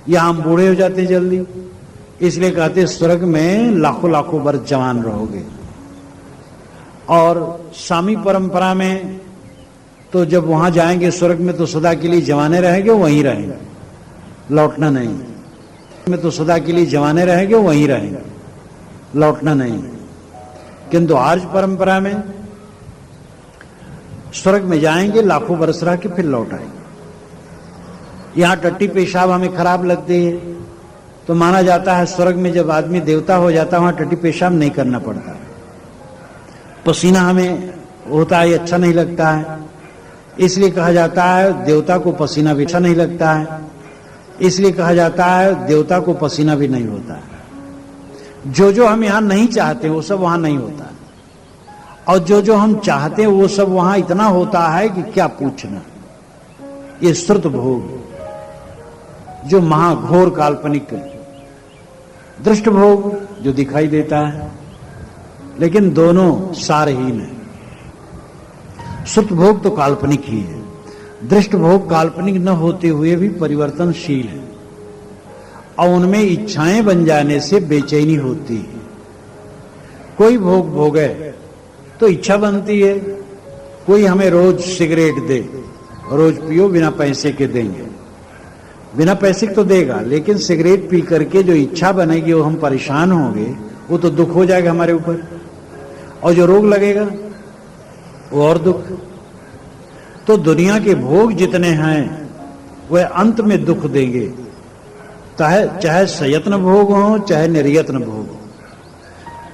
यहां हम बूढ़े हो जाते हैं जल्दी, इसलिए कहते हैं स्वर्ग में लाखों लाखों वर्ष जवान रहोगे। और स्वामी परंपरा में तो जब वहां जाएंगे स्वर्ग में तो सदा के लिए जवाने रहेंगे, वहीं रहेंगे, लौटना नहीं। में तो सदा के लिए जवाने रहेंगे, वहीं रहेंगे, लौटना नहीं। किंतु आर्य परंपरा में स्वर्ग में जाएंगे, लाखों वर्ष रह के फिर लौट आएंगे। यहां टट्टी पेशाब हमें खराब लगती है तो माना जाता है स्वर्ग में जब आदमी देवता हो जाता है वहां टट्टी पेशाब नहीं करना पड़ता। पसीना हमें होता है, अच्छा नहीं लगता है, इसलिए कहा जाता है देवता को पसीना भी अच्छा नहीं लगता है, इसलिए कहा जाता है देवता को पसीना भी नहीं होता है। जो हम यहां नहीं चाहते वो सब वहां नहीं होता है, और जो हम चाहते हैं वो सब वहां इतना होता है कि क्या पूछना। ये श्रुत भोग जो महाघोर काल्पनिक है, दृष्ट भोग जो दिखाई देता है, लेकिन दोनों सारहीन है। श्रुत भोग तो काल्पनिक ही है, दृष्ट भोग काल्पनिक न होते हुए भी परिवर्तनशील है और उनमें इच्छाएं बन जाने से बेचैनी होती है। कोई भोग भोगे तो इच्छा बनती है, कोई हमें रोज सिगरेट दे, रोज पियो, बिना पैसे के देंगे, बिना पैसे तो देगा, लेकिन सिगरेट पी करके जो इच्छा बनेगी वो हम परेशान होंगे, वो तो दुख हो जाएगा हमारे ऊपर, और जो रोग लगेगा वो और दुख। तो दुनिया के भोग जितने हैं वह अंत में दुख देंगे, चाहे सयत्न भोग हो चाहे निर्यत्न भोग हो।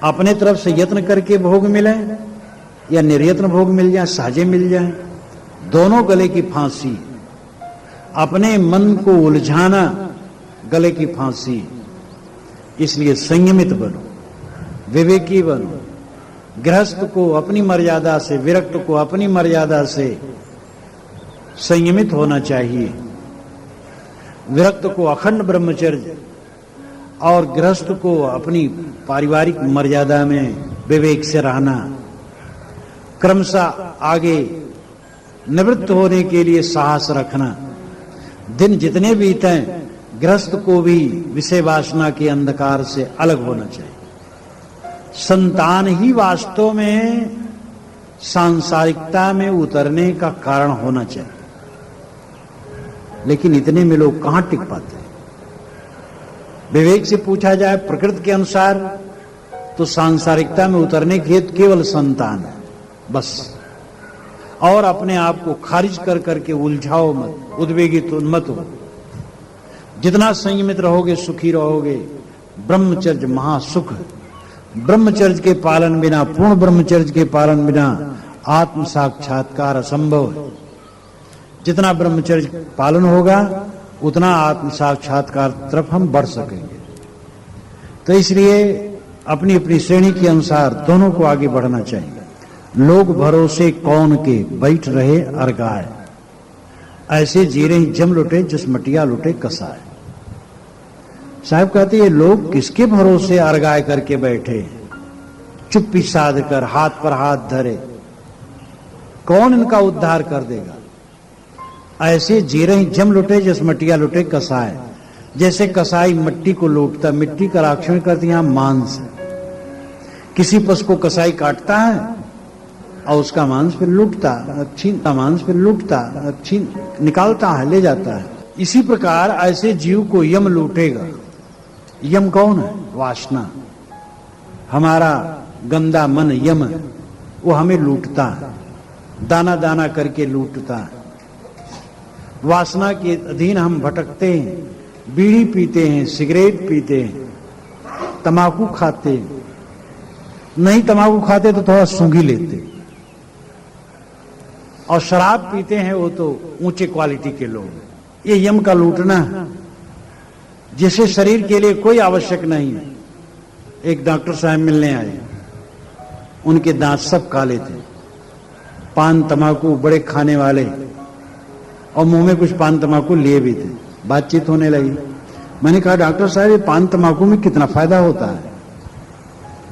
अपने तरफ से यत्न करके भोग मिले या निर्यत्न भोग मिल जाए, सहजे मिल जाए, दोनों गले की फांसी। अपने मन को उलझाना गले की फांसी। इसलिए संयमित बनो, विवेकी बनो। गृहस्थ को अपनी मर्यादा से, विरक्त को अपनी मर्यादा से संयमित होना चाहिए। विरक्त को अखंड ब्रह्मचर्य और गृहस्थ को अपनी पारिवारिक मर्यादा में विवेक से रहना। क्रमशः आगे निवृत्त होने के लिए साहस रखना। दिन जितने बीते गृहस्थ को भी विषय वासना के अंधकार से अलग होना चाहिए। संतान ही वास्तव में सांसारिकता में उतरने का कारण होना चाहिए, लेकिन इतने में लोग कहां टिक पाते हैं। विवेक से पूछा जाए प्रकृति के अनुसार तो सांसारिकता में उतरने के हेतु केवल संतान है बस। और अपने आप को खारिज कर करके उलझाओ मत, उद्वेगित मत हो। जितना संयमित रहोगे सुखी रहोगे। ब्रह्मचर्य महासुख है। ब्रह्मचर्य के पालन बिना, पूर्ण ब्रह्मचर्य के पालन बिना आत्म साक्षात्कार असंभव है। जितना ब्रह्मचर्य पालन होगा उतना आत्म साक्षात्कार तरफ हम बढ़ सकेंगे। तो इसलिए अपनी अपनी श्रेणी के अनुसार दोनों को आगे बढ़ना चाहिए। लोग भरोसे कौन के बैठ रहे अरगाए, ऐसे जी रहे जम लुटे जिस मटिया लुटे कसाए। साहब कहते ये लोग किसके भरोसे अरगाए करके बैठे, चुप्पी साध कर हाथ पर हाथ धरे, कौन इनका उद्धार कर देगा। ऐसे जी रहे जम लुटे जिस मटिया लुटे कसाए। जैसे कसाई मिट्टी को लूटता, मिट्टी का राक्षण करती यहां मांस है। किसी पशु को कसाई काटता है और उसका मांस फिर लूटता, छीनता, मांस फिर लूटता, छीन निकालता है, ले जाता है। इसी प्रकार ऐसे जीव को यम लूटेगा। यम कौन है? वासना। हमारा गंदा मन यम है, वो हमें लूटता है, दाना दाना करके लूटता है। वासना के अधीन हम भटकते हैं, बीड़ी पीते हैं, सिगरेट पीते हैं, तंबाकू खाते हैं। नहीं तंबाकू खाते तो थोड़ा सूंघी लेते, और शराब पीते हैं वो तो ऊंचे क्वालिटी के लोग। ये यम का लूटना है, जिसे शरीर के लिए कोई आवश्यक नहीं है। एक डॉक्टर साहब मिलने आए, उनके दांत सब काले थे, पान तंबाकू बड़े खाने वाले, और मुंह में कुछ पान तंबाकू लिए भी थे। बातचीत होने लगी। मैंने कहा डॉक्टर साहब ये पान तंबाकू में कितना फायदा होता है?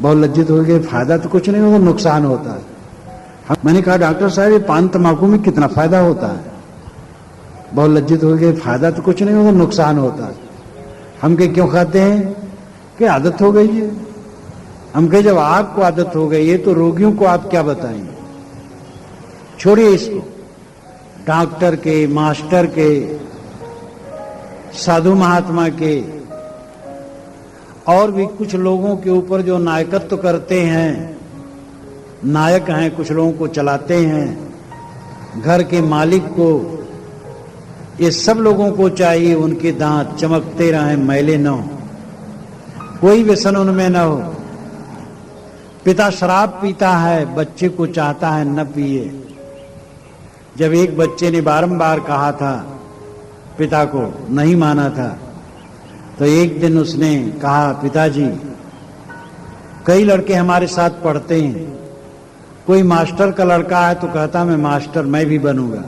बहुत लज्जित हो गए। फायदा तो कुछ नहीं होता, नुकसान होता है। मैंने कहा डॉक्टर साहब ये पान तंबाकू में कितना फायदा होता है? बहुत लज्जित हो गए। फायदा तो कुछ नहीं होता, नुकसान होता है। हम कहे क्यों खाते हैं? कि आदत हो गई है। हम कहे जब आपको आदत हो गई है तो रोगियों को आप क्या बताएंगे? छोड़िए इसको। डॉक्टर के, मास्टर के, साधु महात्मा के और भी कुछ लोगों के ऊपर जो नायकत्व करते हैं, नायक हैं, कुछ लोगों को चलाते हैं, घर के मालिक को, ये सब लोगों को चाहिए उनके दांत चमकते रहें, मैले न हो, कोई व्यसन उनमें न हो। पिता शराब पीता है, बच्चे को चाहता है न पिए। जब एक बच्चे ने बारंबार कहा था पिता को, नहीं माना था, तो एक दिन उसने कहा पिताजी कई लड़के हमारे साथ पढ़ते हैं, कोई मास्टर का लड़का है तो कहता मैं मास्टर मैं भी बनूंगा,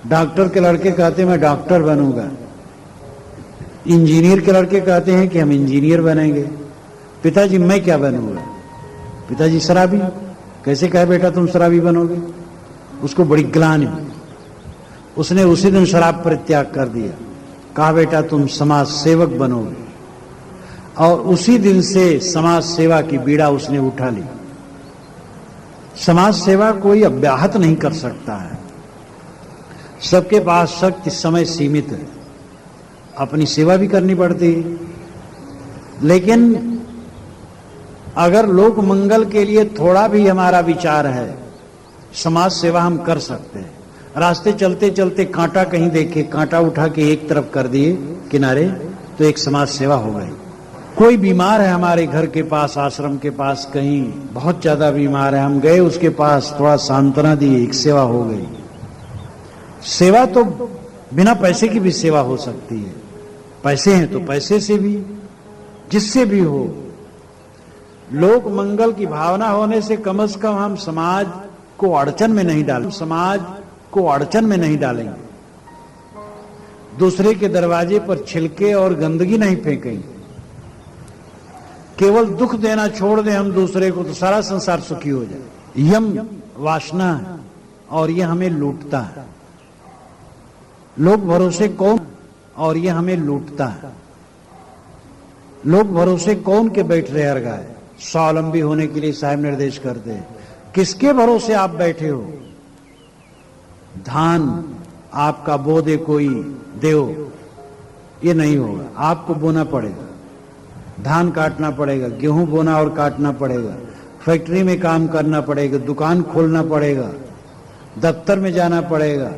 डॉक्टर के लड़के कहते मैं डॉक्टर बनूंगा, इंजीनियर के लड़के कहते हैं कि हम इंजीनियर बनेंगे। पिताजी मैं क्या बनूंगा? पिताजी शराबी। कैसे कहे बेटा तुम शराबी बनोगे? उसको बड़ी ग्लानि। उसने उसी दिन शराब परित्याग कर दिया। कहा बेटा तुम समाज सेवक बनोगे, और उसी दिन से समाज सेवा की बीड़ा उसने उठा ली। समाज सेवा कोई अव्याहत नहीं कर सकता है, सबके पास शक्ति समय सीमित है, अपनी सेवा भी करनी पड़ती है। लेकिन अगर लोक मंगल के लिए थोड़ा भी हमारा विचार है, समाज सेवा हम कर सकते हैं। रास्ते चलते चलते कांटा कहीं देखे, कांटा उठा के एक तरफ कर दिए किनारे, तो एक समाज सेवा हो गई। कोई बीमार है हमारे घर के पास, आश्रम के पास, कहीं बहुत ज्यादा बीमार है, हम गए उसके पास, थोड़ा सांत्वना दी, एक सेवा हो गई। सेवा तो बिना पैसे की भी सेवा हो सकती है, पैसे हैं तो पैसे से भी, जिससे भी हो। लोक मंगल की भावना होने से कम हम समाज को अड़चन में नहीं डालेंगे, समाज को अड़चन में नहीं डालेंगे, दूसरे के दरवाजे पर छिलके और गंदगी नहीं फेंकेंगे। केवल दुख देना छोड़ दें हम दूसरे को, तो सारा संसार सुखी हो जाए। यम वासना है और ये हमें लूटता है। लोग भरोसे कौन, और ये हमें लूटता है। लोग भरोसे कौन के बैठ रहे हर गाय। स्वावलंबी होने के लिए साहब निर्देश करते हैं, किसके भरोसे आप बैठे हो। धान आपका बो दे कोई देव, ये नहीं होगा, आपको बोना पड़ेगा, धान काटना पड़ेगा, गेहूं बोना और काटना पड़ेगा, फैक्ट्री में काम करना पड़ेगा, दुकान खोलना पड़ेगा, दफ्तर में जाना पड़ेगा,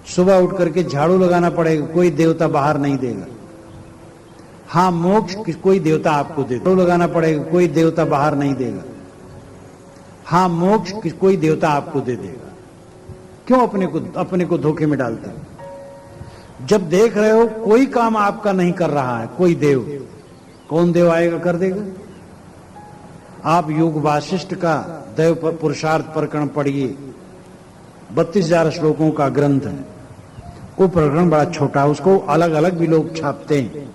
सुबह उठ करके झाड़ू लगाना पड़ेगा। कोई देवता बाहर नहीं देगा। हाँ, मोक्ष कोई देवता आपको देगा, झाड़ू लगाना पड़ेगा, कोई देवता बाहर नहीं देगा। हाँ, मोक्ष कोई देवता आपको दे देगा। क्यों अपने को धोखे में डालते हो। जब देख रहे हो कोई काम आपका नहीं कर रहा है, कोई देव, कौन देव आएगा कर देगा। आप योग वासिष्ठ का देव पुरुषार्थ प्रकरण पढ़िए, 32,000 श्लोकों का ग्रंथ है। वो प्रकरण बड़ा छोटा है, उसको अलग अलग भी लोग छापते हैं,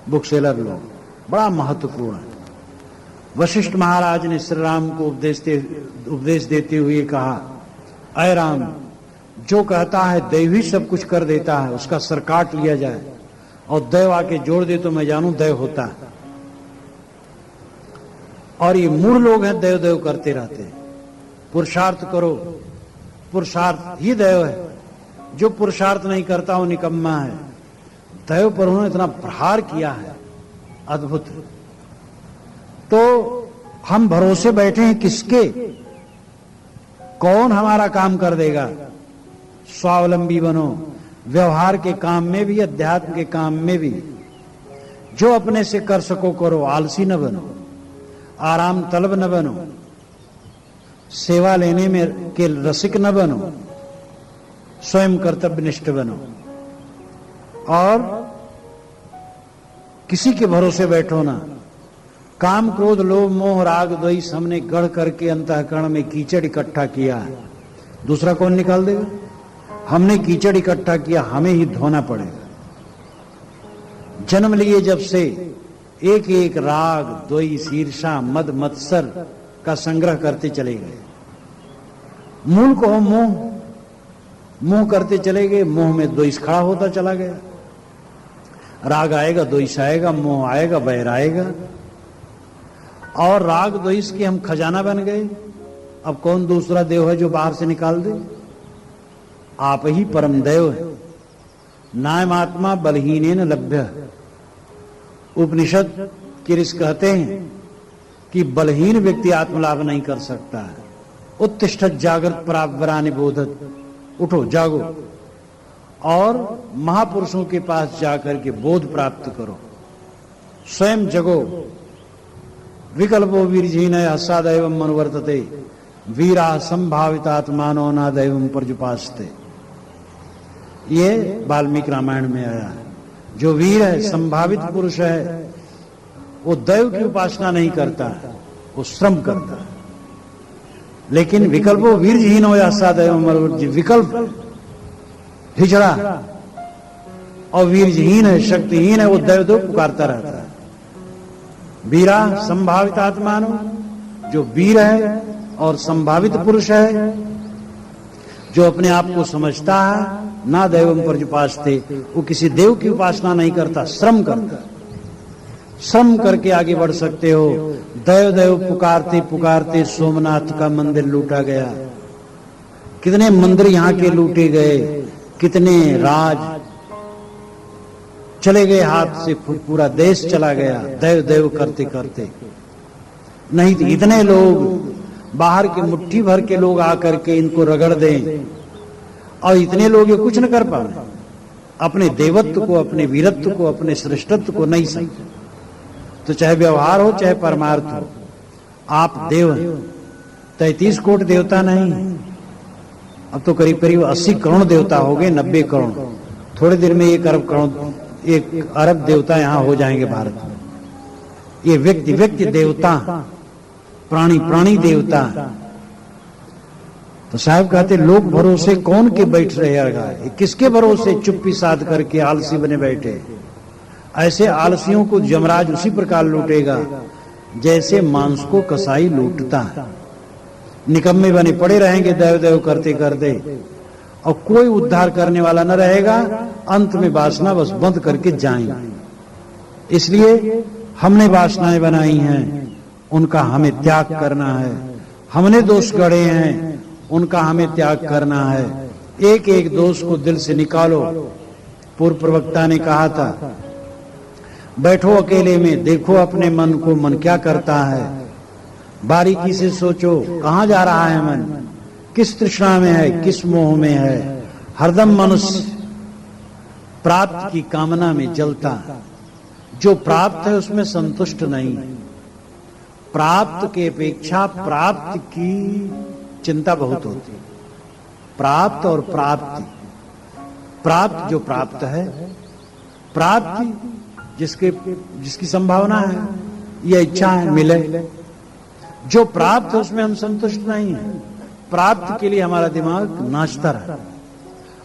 बुक सेलर लोग, बड़ा महत्वपूर्ण है। वशिष्ठ महाराज ने श्री राम को उपदेश देते हुए कहा, अय राम, जो कहता है दैव ही सब कुछ कर देता है, उसका सर काट लिया जाए और दैव आके जोड़ दे तो मैं जानूं दैव होता है। और ये मूढ़ लोग हैं, दैव दैव करते रहते हैं। पुरुषार्थ करो, पुरुषार्थ ही दैव है। जो पुरुषार्थ नहीं करता वो निकम्मा है। दैव पर उन्होंने इतना प्रहार किया है, अद्भुत। तो हम भरोसे बैठे हैं किसके, कौन हमारा काम कर देगा। स्वावलंबी बनो, व्यवहार के काम में भी, अध्यात्म के काम में भी। जो अपने से कर सको करो, आलसी न बनो, आराम तलब न बनो, सेवा लेने में के रसिक न बनो, स्वयं कर्तव्यनिष्ठ बनो। और किसी के भरोसे बैठो ना। काम क्रोध लोभ मोह राग द्वेष हमने गढ़ करके अंतःकरण में कीचड़ इकट्ठा किया है, दूसरा कौन निकाल देगा। हमने कीचड़ इकट्ठा किया, हमें ही धोना पड़ेगा। जन्म लिए जब से एक एक राग द्वेष ईर्षा मद मत्सर का संग्रह करते चले गए। मूल को हम मोह करते चले गए, मोह में द्वेष खड़ा होता चला गया। राग आएगा, द्वेष आएगा, मोह आएगा, वैर आएगा, और राग द्वेष के हम खजाना बन गए। अब कौन दूसरा देव है जो बाहर से निकाल दे। आप ही परम देव है। नायमात्मा बलहीनेन लभ्य। उपनिषद के ऋषि कहते हैं कि बलहीन व्यक्ति आत्मलाभ नहीं कर सकता है। उत्तिष्ठत जागृत परावरानि बोधत, उठो जागो और महापुरुषों के पास जाकर के बोध प्राप्त करो, स्वयं जगो। विकल्पो वीरहीन हस्सादैव मनुवर्तते, वीरा संभावितात्मानो ना दैवम पर्युपासते। ये वाल्मीकि रामायण में आया है। जो वीर है, संभावित पुरुष है, वो दैव की उपासना नहीं करता है, वो श्रम करता है। लेकिन विकल्पो वीरहीन हो या सदैव मनुवर्त, विकल्प हिजड़ा और वीरहीन है, शक्तिहीन है, वो दैव दो पुकारता रहता है। वीरा संभावित आत्मानो, जो वीर है और संभावित पुरुष है, जो अपने आप को समझता है, ना दैवम पर्युपासते, वो किसी देव की उपासना नहीं करता, श्रम करता। श्रम करके आगे बढ़ सकते हो। दैव दैव पुकारते पुकारते सोमनाथ का मंदिर लूटा गया। कितने मंदिर यहाँ के लूटे गए, कितने राज चले गए हाथ से, पूरा देश चला गया दैव दैव करते करते। नहीं तो इतने लोग बाहर के मुट्ठी भर के लोग आकर के इनको रगड़ दें, और इतने लोग ये कुछ न कर पा रहे, अपने देवत्व को, अपने वीरत्व को, अपने श्रेष्ठत्व को नहीं समझे। तो चाहे व्यवहार हो चाहे परमार्थ हो, आप देव हैं। 33 कोट देवता नहीं, अब तो करीब करीब 80 करोड़ देवता हो गए, 90 करोड़। थोड़े देर में 1 अरब देवता यहां हो जाएंगे भारत में। ये व्यक्ति व्यक्ति देवता, प्राणी प्राणी देवता। तो साहब कहते लोग भरोसे कौन के बैठ रहेगा, किसके भरोसे चुप्पी साध करके आलसी बने बैठे। ऐसे आलसियों को यमराज उसी प्रकार लूटेगा जैसे मांस को कसाई लूटता है। निकम्मे बने पड़े रहेंगे दैव दैव करते करते, और कोई उद्धार करने वाला न रहेगा। अंत में वासना बस बंद करके जाएंगे। इसलिए हमने वासनाएं बनाई हैं, उनका हमें त्याग करना है। हमने दोष गढ़े हैं, उनका हमें त्याग करना है। एक एक दोष को दिल से निकालो। पूर्व प्रवक्ता ने कहा था, बैठो अकेले में, देखो अपने मन को, मन क्या करता है। बारीकी से सोचो कहां जा रहा है मन, किस तृष्णा में है, किस मोह में है। हरदम मनुष्य प्राप्त की कामना में जलता है। जो प्राप्त है उसमें संतुष्ट नहीं। प्राप्त के अपेक्षा प्राप्त की चिंता बहुत होती है। प्राप्त और प्राप्ति, प्राप्त जो प्राप्त है, प्राप्ति जिसकी संभावना है, यह इच्छा है मिले। जो प्राप्त है उसमें हम संतुष्ट नहीं है। प्राप्त के लिए हमारा दिमाग नाचता रहा,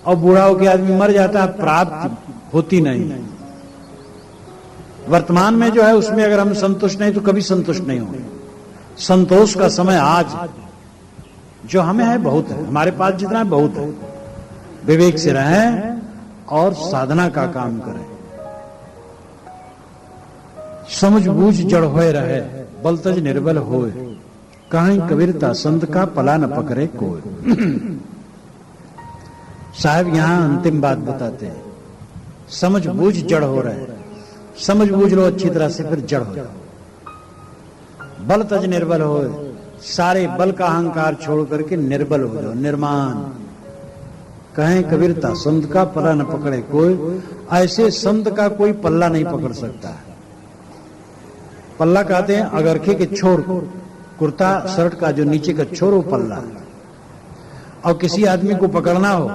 और बूढ़ा होकर आदमी मर जाता है, प्राप्ति होती नहीं। वर्तमान में जो है उसमें अगर हम संतुष्ट नहीं तो कभी संतुष्ट नहीं होंगे। संतोष का समय आज जो हमें है बहुत है, हमारे पास जितना है बहुत है। विवेक से रहें और साधना का काम करें। समझ बूझ जड़ होए रहे, बलतज निर्बल होए। कहीं कबीरता संत का पला न पकड़े कोई। साहब यहां अंतिम बात बताते हैं, समझ बूझ जड़ हो रहे। समझ बूझ लो अच्छी तरह से, फिर जड़ हो जाओ। बल तज निर्बल हो, सारे बल का अहंकार छोड़ करके निर्बल हो जाओ, निर्माण। कहें कबीरता संत का पल्ला न पकड़े कोई। ऐसे संत का कोई पल्ला नहीं पकड़ सकता है। पल्ला कहते हैं अगरखे के छोर, कुर्ता शर्ट का जो नीचे का छोर, वो पल्ला। और किसी आदमी को पकड़ना हो,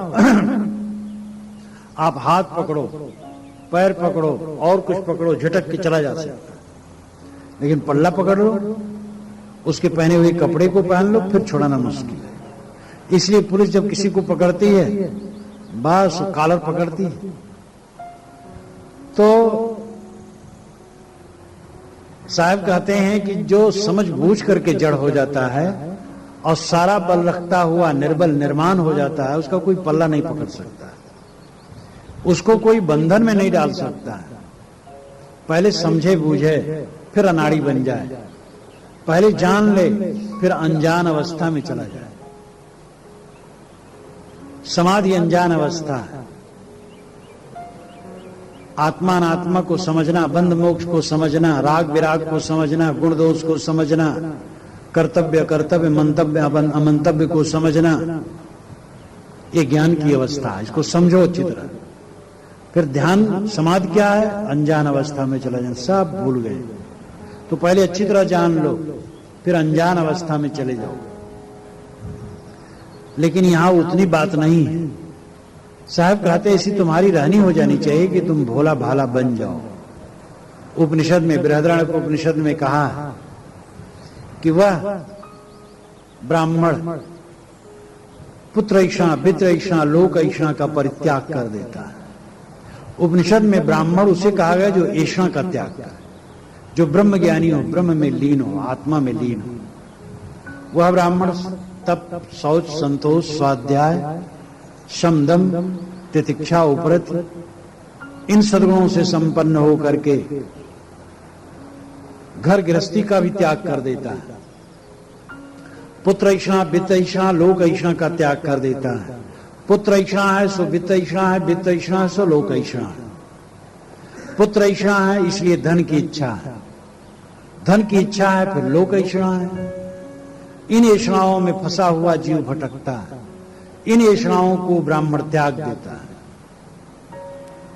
आप हाथ पकड़ो, पैर पकड़ो और कुछ पकड़ो, झटक के चला जा सकता। लेकिन पल्ला पकड़ लो, उसके पहने हुए कपड़े को पहन लो, फिर छुड़ाना मुश्किल है। इसलिए पुलिस जब किसी को पकड़ती है, बस कॉलर पकड़ती है। तो साहब कहते हैं कि जो समझ बूझ करके जड़ हो जाता है और सारा बल रखता हुआ निर्बल निर्माण हो जाता है, उसका कोई पल्ला नहीं पकड़ सकता, उसको कोई बंधन में नहीं डाल सकता है। पहले समझे बूझे फिर अनाड़ी बन जाए, पहले जान ले फिर अनजान अवस्था में चला जाए। समाधि अनजान अवस्था है। आत्मा अनात्मा को समझना, बंध मोक्ष को समझना, राग विराग को समझना, गुण दोष को समझना, कर्तव्य कर्तव्य मंतव्य अमंतव्य को समझना, ये ज्ञान की अवस्था है। इसको समझो अच्छी तरह। फिर ध्यान समाधि क्या है? अनजान अवस्था में चला जाना, सब भूल गए। तो पहले अच्छी तरह जान लो, फिर अनजान अवस्था में चले जाओ। लेकिन यहां उतनी बात नहीं है। साहब कहते ऐसी तुम्हारी रहनी हो जानी चाहिए कि तुम भोला भाला बन जाओ। उपनिषद में, बृहदारण्यक उपनिषद में कहा कि वह ब्राह्मण पुत्र ऐषा, पितृ ऐषा, लोक ऐषा का परित्याग कर देता है। उपनिषद में ब्राह्मण उसे कहा गया जो ऐषा का त्याग करे, जो ब्रह्म ज्ञानी हो, ब्रह्म में लीन हो, आत्मा में लीन हो। वह ब्राह्मण तप, शौच, संतोष, स्वाध्याय, शमदम तितिक्षा, उपरति, इन सद्गुणों से संपन्न हो करके घर गृहस्थी का भी त्याग कर देता है। पुत्र ऐषा, वित्त ऐषा, लोक ऐषा का त्याग कर देता है। पुत्र ऐषा है सो वित्त ऐषा है, वित्त ऐषा है सो लोक ऐषा है। पुत्र ऐषा है इसलिए धन की इच्छा है, धन की इच्छा है फिर लोक ऐषा है। इन ऐषणाओं में फंसा हुआ जीव भटकता है। इन ऐषणाओं को ब्राह्मण त्याग देता है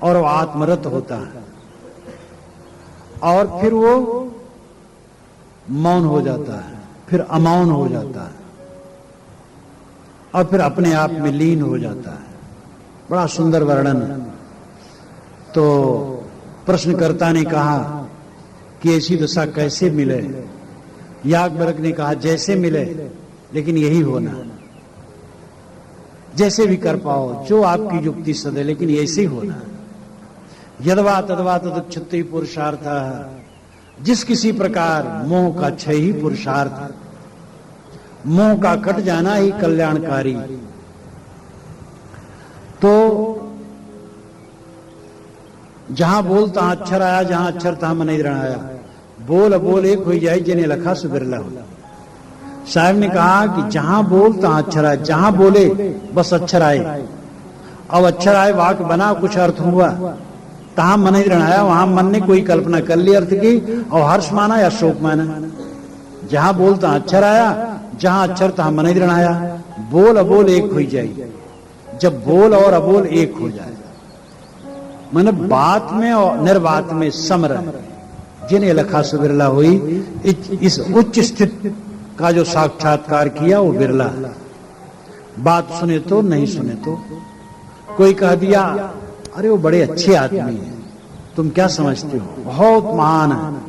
और वो आत्मरत होता है और फिर वो मौन हो जाता है, फिर अमौन हो जाता है और फिर अपने आप में लीन हो जाता है। बड़ा सुंदर वर्णन। तो प्रश्नकर्ता ने कहा कि ऐसी दशा कैसे मिले? याज्ञवल्क्य ने कहा जैसे मिले, लेकिन यही होना, जैसे भी कर पाओ, जो आपकी युक्ति सदे, लेकिन ऐसे ही होना। यदवा तदवा तदुच्यते पुरुषार्थ, जिस किसी प्रकार मोह का क्षय ही पुरुषार्थ, मोह का कट जाना ही कल्याणकारी। तो जहां बोल तहां अक्षर आया, जहां अक्षर तहां मन नहीं आया। बोल बोल एक हो जाए जिन्हें लखा सो बिरला हो। साहब ने कहा कि जहां बोल तहां अक्षर आए, जहां बोले बस अक्षर आए। अब अक्षर आए, वाक्य बना, कुछ अर्थ हुआ, तहां मन ही आया, वहां मन ने कोई कल्पना कर ली अर्थ की और हर्ष माना या शोक माना। जहां बोल तहां अक्षर आया, जहां अक्षर तहां मन ही आया। बोल अबोल एक हो जाए। जब बोल और अबोल एक हो जाए, मन बात में और निर्बात में सम रहे, जिन्हें लखा सो बिरला हुई। इस उच्च स्थिति का जो साक्षात्कार किया वो बिरला। बात सुने तो नहीं सुने तो। कोई कह दिया अरे वो बड़े अच्छे आदमी हैं, तुम क्या समझते हो, बहुत महान है,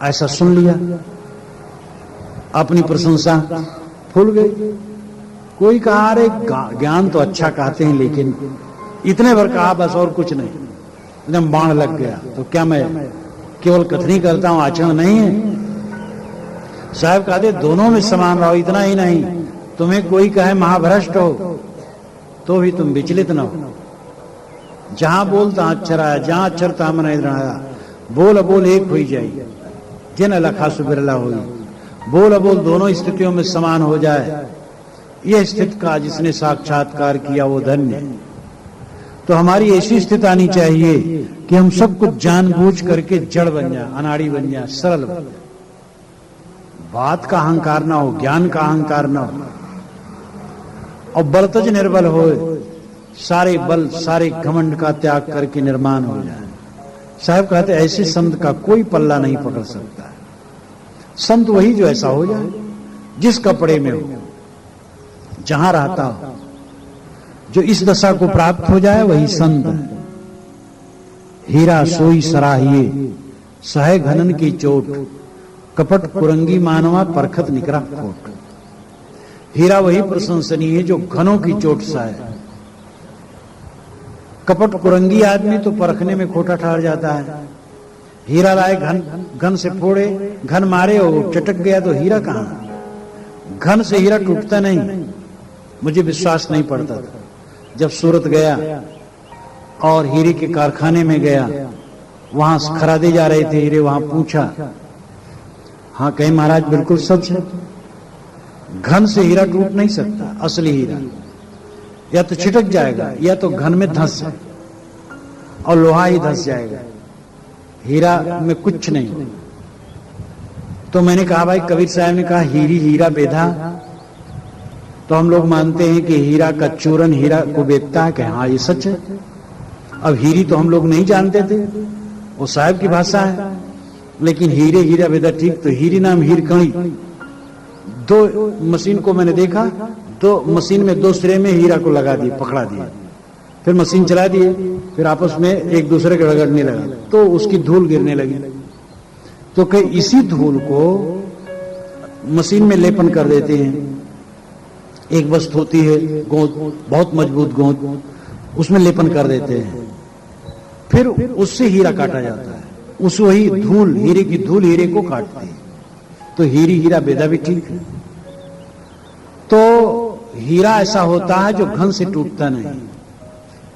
ऐसा सुन लिया, अपनी प्रशंसा फूल गई। कोई कहा अरे ज्ञान तो अच्छा कहते हैं, लेकिन इतने भर कहा बस और कुछ नहीं, एकदम बाण लग गया। तो क्या मैं केवल कथनी करता हूं, आचरण नहीं है? साहब कहते दोनों में समान रहो। इतना ही नहीं, तुम्हें कोई कहे महाभ्रष्ट हो तो भी तुम विचलित न हो। जहां बोल तहां अक्षर आया, जहां अक्षर तहां मन आया। बोल अबोल एक हो जाए, जिन लखा सो बिरला हुई। बोल अबोल दोनों स्थितियों में समान हो जाए, यह स्थिति का जिसने साक्षात्कार किया वो धन्य। तो हमारी ऐसी स्थिति आनी चाहिए कि हम सब कुछ जानबूझ करके जड़ बन जाए, अनाड़ी बन जाए, सरल बन जाए। बात का अहंकार ना हो, ज्ञान का अहंकार ना हो और बलतज निर्बल हो। सारे बल सारे घमंड का त्याग करके निर्माण हो जाए। साहब कहते ऐसे संत का कोई पल्ला नहीं पकड़ सकता है। संत वही जो ऐसा हो जाए, जिस कपड़े में हो, जहां रहता हो, जो इस दशा को प्राप्त हो जाए वही संत है। हीरा सोई सराहिए, सहे घनन की चोट, कपट कुरंगी मानवा परखत निकरा खोट। हीरा वही प्रशंसनीय है जो घनों की चोट सहे। कपट कुरंगी आदमी तो परखने में खोटा ठहर जाता है। हीरा लाए, घन से फोड़े, घन मारे और चटक गया तो हीरा कहां? घन से हीरा टूटता नहीं। मुझे विश्वास नहीं पड़ता था जब सूरत गया और हीरे के कारखाने में गया, वहां खरीदे जा रहे थे हीरे। वहां पूछा, हाँ कहे महाराज बिल्कुल सच है, घन से हीरा टूट नहीं सकता। असली हीरा या तो छिटक जाएगा या तो घन में धंस जाए और लोहा ही धंस जाएगा, हीरा में कुछ नहीं। तो मैंने कहा भाई, कबीर साहब ने कहा हीरी हीरा बेधा, तो हम लोग मानते हैं कि हीरा का चूरन हीरा को बेचता है। कि हाँ ये सच है। अब हीरी तो हम लोग नहीं जानते थे, वो साहब की भाषा है, लेकिन हीरे हीरा बेधा ठीक। तो हीरी नाम हीरकणी, दो मशीन को मैंने देखा, दो मशीन में दो सिरे में हीरा को लगा दिए, पकड़ा दिए, फिर मशीन चला दिए, फिर आपस में एक दूसरे के रगड़ने लगा तो उसकी धूल गिरने लगी। तो कई इसी धूल को मशीन में लेपन कर देते हैं। एक वस्तु होती है गोंद, बहुत मजबूत गोंद, उसमें लेपन कर देते हैं, फिर उससे हीरा काटा जाता है। उस वही धूल, हीरे की धूल हीरे को काटती है। तो हीरी हीरा बेदा भी ठीक है। तो हीरा ऐसा होता है जो घन से टूटता नहीं।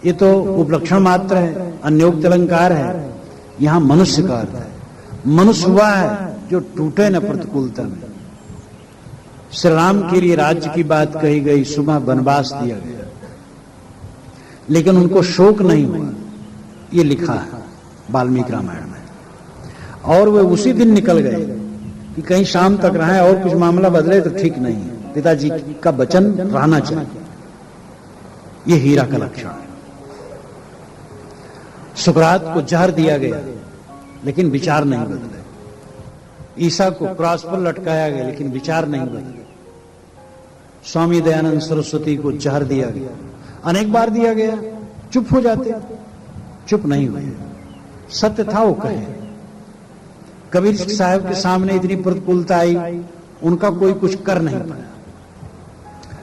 ये तो उपलक्षण मात्र है, अन्योक्त अलंकार है। यहां मनुष्य का अर्थ है। मनुष्य हुआ है जो टूटे न प्रतिकूलता में। श्री राम के लिए राज्य की बात कही गई, सुबह वनवास दिया गया, लेकिन उनको शोक नहीं हुआ। ये लिखा है वाल्मीकि रामायण में। और वे उसी दिन निकल गए कि कहीं शाम तक रहे और कुछ मामला बदले तो ठीक नहीं है। पिताजी का वचन रहना चाहिए। ये हीरा का लक्षण है। सुकरात को जहर दिया गया लेकिन विचार नहीं बदले। ईसा को क्रॉस पर लटकाया गया लेकिन विचार नहीं बदले। स्वामी दयानंद सरस्वती को जहर दिया गया, अनेक बार दिया गया, चुप हो जाते, चुप नहीं हुए। सत्य था वो कहे। कबीर साहब के सामने इतनी प्रतिकूलता आई, उनका कोई कुछ कर नहीं पाया।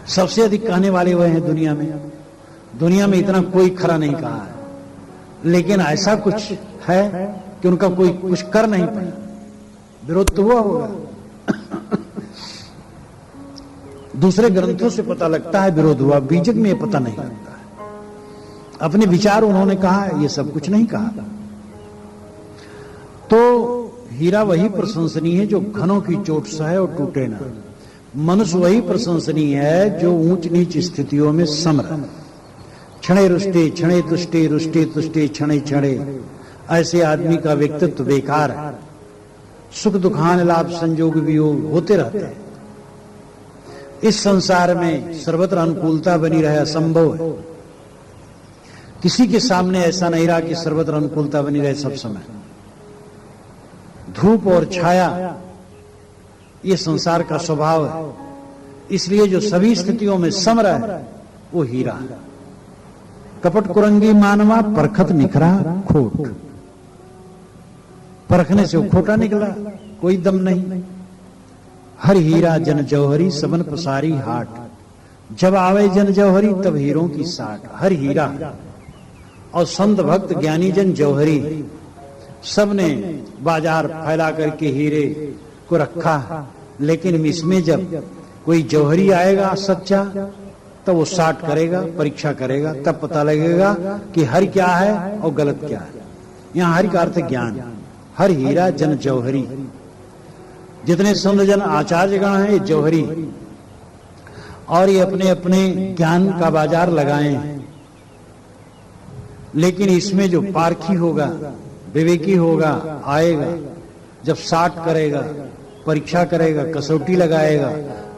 सबसे अधिक कहने वाले वह हैं दुनिया में। दुनिया में इतना कोई खरा नहीं कहा है, लेकिन ऐसा कुछ है कि उनका कोई कुछ कर नहीं पाया। विरोध तो हुआ होगा। दूसरे ग्रंथों से पता लगता है विरोध हुआ, बीजक में पता नहीं लगता है। अपने विचार उन्होंने कहा, ये सब कुछ नहीं कहा। तो हीरा वही प्रशंसनीय है जो घनों की चोट सहे और टूटे ना। मनुष्य वही प्रशंसनीय है जो ऊंच नीच स्थितियों में सम रहे। क्षणे रुष्टे क्षणे तुष्टे रुष्टे तुष्टे क्षणे क्षणे, ऐसे आदमी का व्यक्तित्व बेकार है। सुख दुखान लाभ संजोग वियोग होते रहते हैं। इस संसार में सर्वत्र अनुकूलता बनी रहे असंभव है। किसी के सामने ऐसा नहीं रहा कि सर्वत्र अनुकूलता बनी रहे सब समय। धूप और छाया ये संसार का स्वभाव है। इसलिए जो सभी स्थितियों में सम रहा है वो हीरा है। कपट कुरंगी मानवा परखत निखरा खोट। परखने से वो खोटा निकला, कोई दम नहीं। हर हीरा जन जौहरी सबन पसारी हाट। जब आवे जन जौहरी तब हीरों की साठ। हर हीरा और संत भक्त ज्ञानी जन जौहरी, सबने बाजार फैला करके हीरे को रखा। लेकिन इसमें जब कोई जौहरी आएगा सच्चा, तब वो साठ करेगा, परीक्षा करेगा, तब पता लगेगा कि हर क्या है और गलत क्या है। यहां हर का अर्थ ज्ञान। हर हीरा जन जौहरी। जितने संत जन आचार्यगण हैं ये जौहरी, और ये अपने अपने ज्ञान का बाजार लगाए हैं। लेकिन इसमें जो पारखी होगा, विवेकी होगा, आएगा, जब साठ करेगा, परीक्षा करेगा, कसौटी लगाएगा,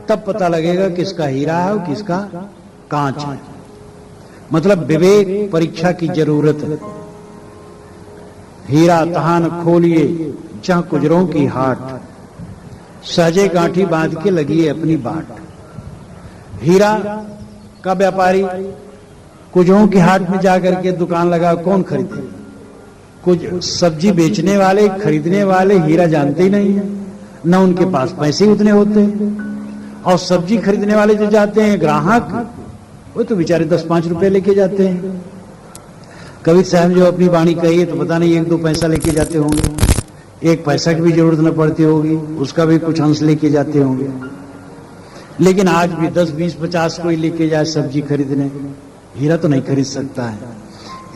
तब पता लगेगा किसका हीरा है और किसका कांच है। मतलब विवेक परीक्षा की जरूरत है। हीरा तहान खोलिए जहां कुजरों की हाट। सहजे गांठी बांध के लगी है अपनी बाट। हीरा का व्यापारी कुजरों की हाट में जाकर के दुकान लगा, कौन खरीदे? कुछ सब्जी बेचने वाले, खरीदने वाले हीरा जानते ही नहीं है, न उनके पास पैसे उतने होते हैं। और सब्जी खरीदने वाले जो जाते हैं ग्राहक, वो तो बेचारे 10-5 रुपए लेके जाते हैं। कबीर साहब जो अपनी वाणी कही है तो पता नहीं 1-2 पैसा लेके जाते होंगे। 1 पैसा की भी जरूरत न पड़ती होगी, उसका भी कुछ अंश लेके जाते होंगे। लेकिन आज भी 10, 20, 50 कोई लेके जाए सब्जी खरीदने, हीरा तो नहीं खरीद सकता है।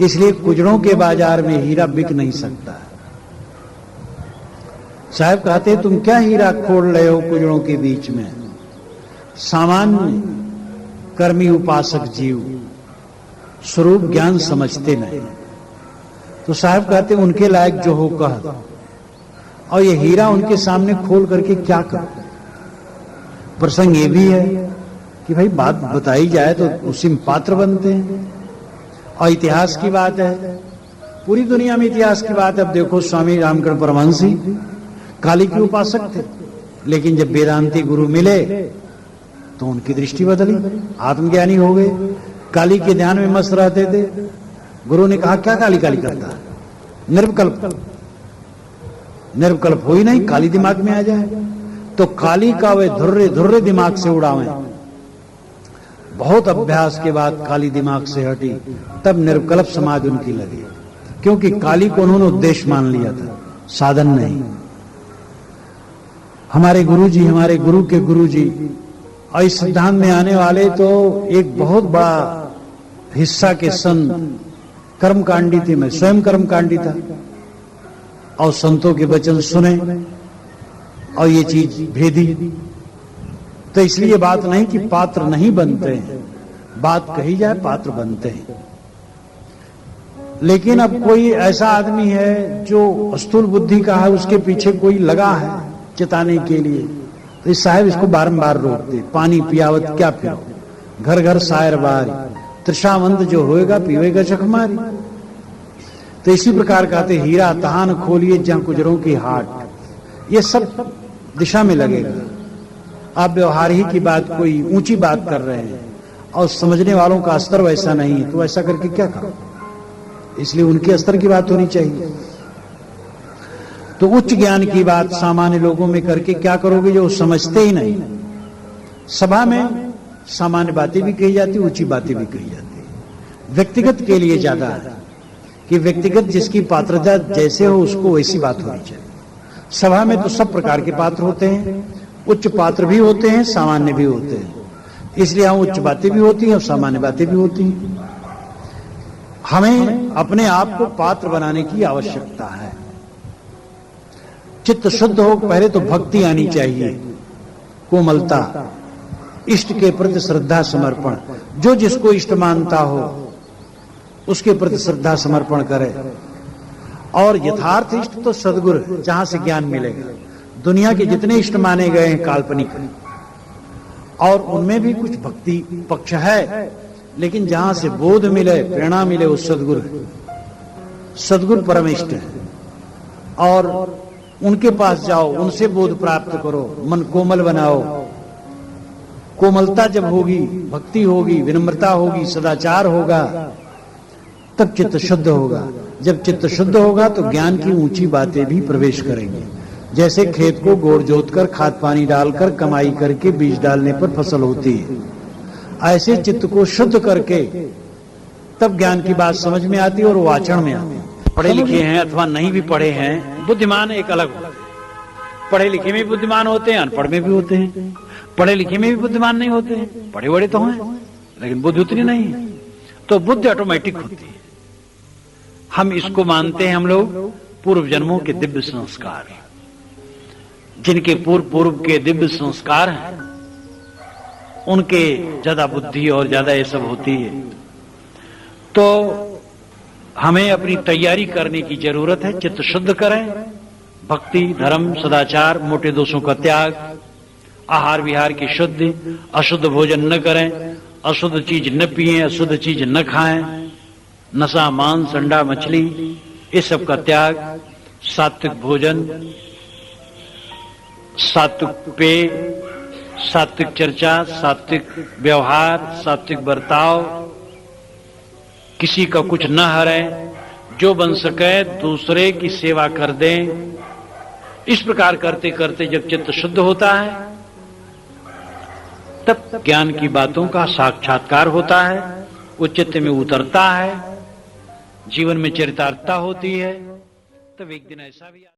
इसलिए कुजड़ों के बाजार में हीरा बिक नहीं सकता है। साहब कहते तुम क्या हीरा खोल रहे हो कुजड़ों के बीच में? सामान्य कर्मी उपासक जीव स्वरूप ज्ञान समझते नहीं। तो साहब कहते उनके लायक जो हो कह। और ये हीरा उनके सामने खोल करके क्या करो? प्रसंग ये भी है कि भाई बात बताई जाए तो उसी में पात्र बनते हैं। और इतिहास की बात है, पूरी दुनिया में इतिहास की बात है। अब देखो स्वामी रामकृष्ण परमहंस काली के उपासक थे, लेकिन जब वेदांती गुरु मिले तो उनकी दृष्टि बदली, आत्मज्ञानी हो गए। काली के ध्यान में मस्त रहते थे। गुरु ने कहा क्या काली काली करता है? निर्विकल्प। निर्विकल्प हो ही नहीं, काली दिमाग में आ जाए तो काली का वे धुर्रे धुर्रे दिमाग से उड़ावे। बहुत अभ्यास के बाद काली दिमाग से हटी, तब निर्विकल्प समाज उनकी लगी। क्योंकि काली को उन्होंने उद्देश्य मान लिया था, साधन नहीं। हमारे गुरुजी, हमारे गुरु के गुरुजी और इस सिद्धांत में आने वाले तो एक बहुत बड़ा हिस्सा के संत कर्मकांडी थे, मैं स्वयं कर्मकांडी था, और संतों के वचन सुने और ये चीज भेदी। तो इसलिए बात नहीं कि पात्र नहीं बनते हैं, बात कही जाए पात्र बनते हैं। लेकिन अब कोई ऐसा आदमी है जो स्थूल बुद्धि का है, उसके पीछे कोई लगा है चिताने के लिए, तो इस साहब इसको बारंबार रोकते, पानी पियावत क्या पियो, घर घर सायर बारी, तृषावंत जो होएगा पीवेगा चखमारी। तो इसी प्रकार कहते हीरा तहान खोलिए जहां गुजरों की हाट, ये सब दिशा में लगेगा। आप व्यवहार ही की बात, कोई ऊंची बात कर रहे हैं और समझने वालों का स्तर वैसा नहीं है, तो ऐसा करके क्या करो, इसलिए उनके स्तर की बात होनी चाहिए। तो उच्च ज्ञान की बात सामान्य लोगों में करके क्या करोगे, जो समझते ही नहीं। सभा में सामान्य बातें भी कही जाती, ऊंची बातें भी कही जाती। व्यक्तिगत के लिए ज्यादा है कि व्यक्तिगत जिसकी पात्रता जैसे हो उसको वैसी बात होनी चाहिए। सभा में तो सब प्रकार के पात्र होते हैं, उच्च पात्र भी होते हैं, सामान्य भी होते हैं, इसलिए हम उच्च बातें भी होती हैं और सामान्य बातें भी होती हैं। हमें अपने आप को पात्र बनाने की आवश्यकता है। चित्त शुद्ध हो, पहले तो भक्ति आनी चाहिए, कोमलता, इष्ट के प्रति श्रद्धा समर्पण, जो जिसको इष्ट मानता हो उसके प्रति श्रद्धा समर्पण करे। और यथार्थ इष्ट तो सद्गुरु, जहां से ज्ञान मिलेगा। दुनिया के जितने इष्ट माने गए हैं काल्पनिक, और उनमें भी कुछ भक्ति पक्ष है, लेकिन जहां से बोध मिले, प्रेरणा मिले, वो सद्गुरु, सद्गुरु परम इष्ट है। और उनके पास जाओ, उनसे बोध प्राप्त करो, मन कोमल बनाओ। कोमलता जब होगी, भक्ति होगी, विनम्रता होगी, सदाचार होगा, तब चित्त शुद्ध होगा। जब चित्त शुद्ध होगा तो ज्ञान की ऊंची बातें भी प्रवेश करेंगे। जैसे खेत को गोड़ जोतकर खाद पानी डालकर कमाई करके बीज डालने पर फसल होती है, ऐसे चित्त को शुद्ध करके तब ज्ञान की बात समझ में आती है और वो आचरण में आती है। पढ़े लिखे हैं अथवा नहीं भी पढ़े हैं, बुद्धिमान एक अलग होते हैं। पढ़े लिखे में भी बुद्धिमान होते हैं, अनपढ़ में भी होते हैं। पढ़े लिखे में भी बुद्धिमान नहीं होते हैं, पढ़े बड़े तो हैं लेकिन बुद्धि उतनी नहीं है, तो बुद्धि ऑटोमेटिक होती है। हम इसको मानते हैं हम लोग पूर्व जन्मों के दिव्य संस्कार, जिनके पूर्व के दिव्य संस्कार हैं उनके ज्यादा बुद्धि और ज्यादा ये सब होती है। तो हमें अपनी तैयारी करने की जरूरत है। चित्त शुद्ध करें, भक्ति, धर्म, सदाचार, मोटे दोषों का त्याग, आहार विहार की शुद्धि, अशुद्ध भोजन न करें, अशुद्ध चीज न पिएं, अशुद्ध चीज न खाएं, नशा, मांस, अंडा, मछली, इस सब का त्याग, सात्विक भोजन, सात्विक पेय, सात्विक चर्चा, सात्विक व्यवहार, सात्विक बर्ताव, किसी का कुछ न हरें, जो बन सके दूसरे की सेवा कर दें। इस प्रकार करते करते जब चित्त शुद्ध होता है तब ज्ञान की बातों का साक्षात्कार होता है, वो चित्त में उतरता है, जीवन में चरितार्थता होती है। तब एक दिन ऐसा भी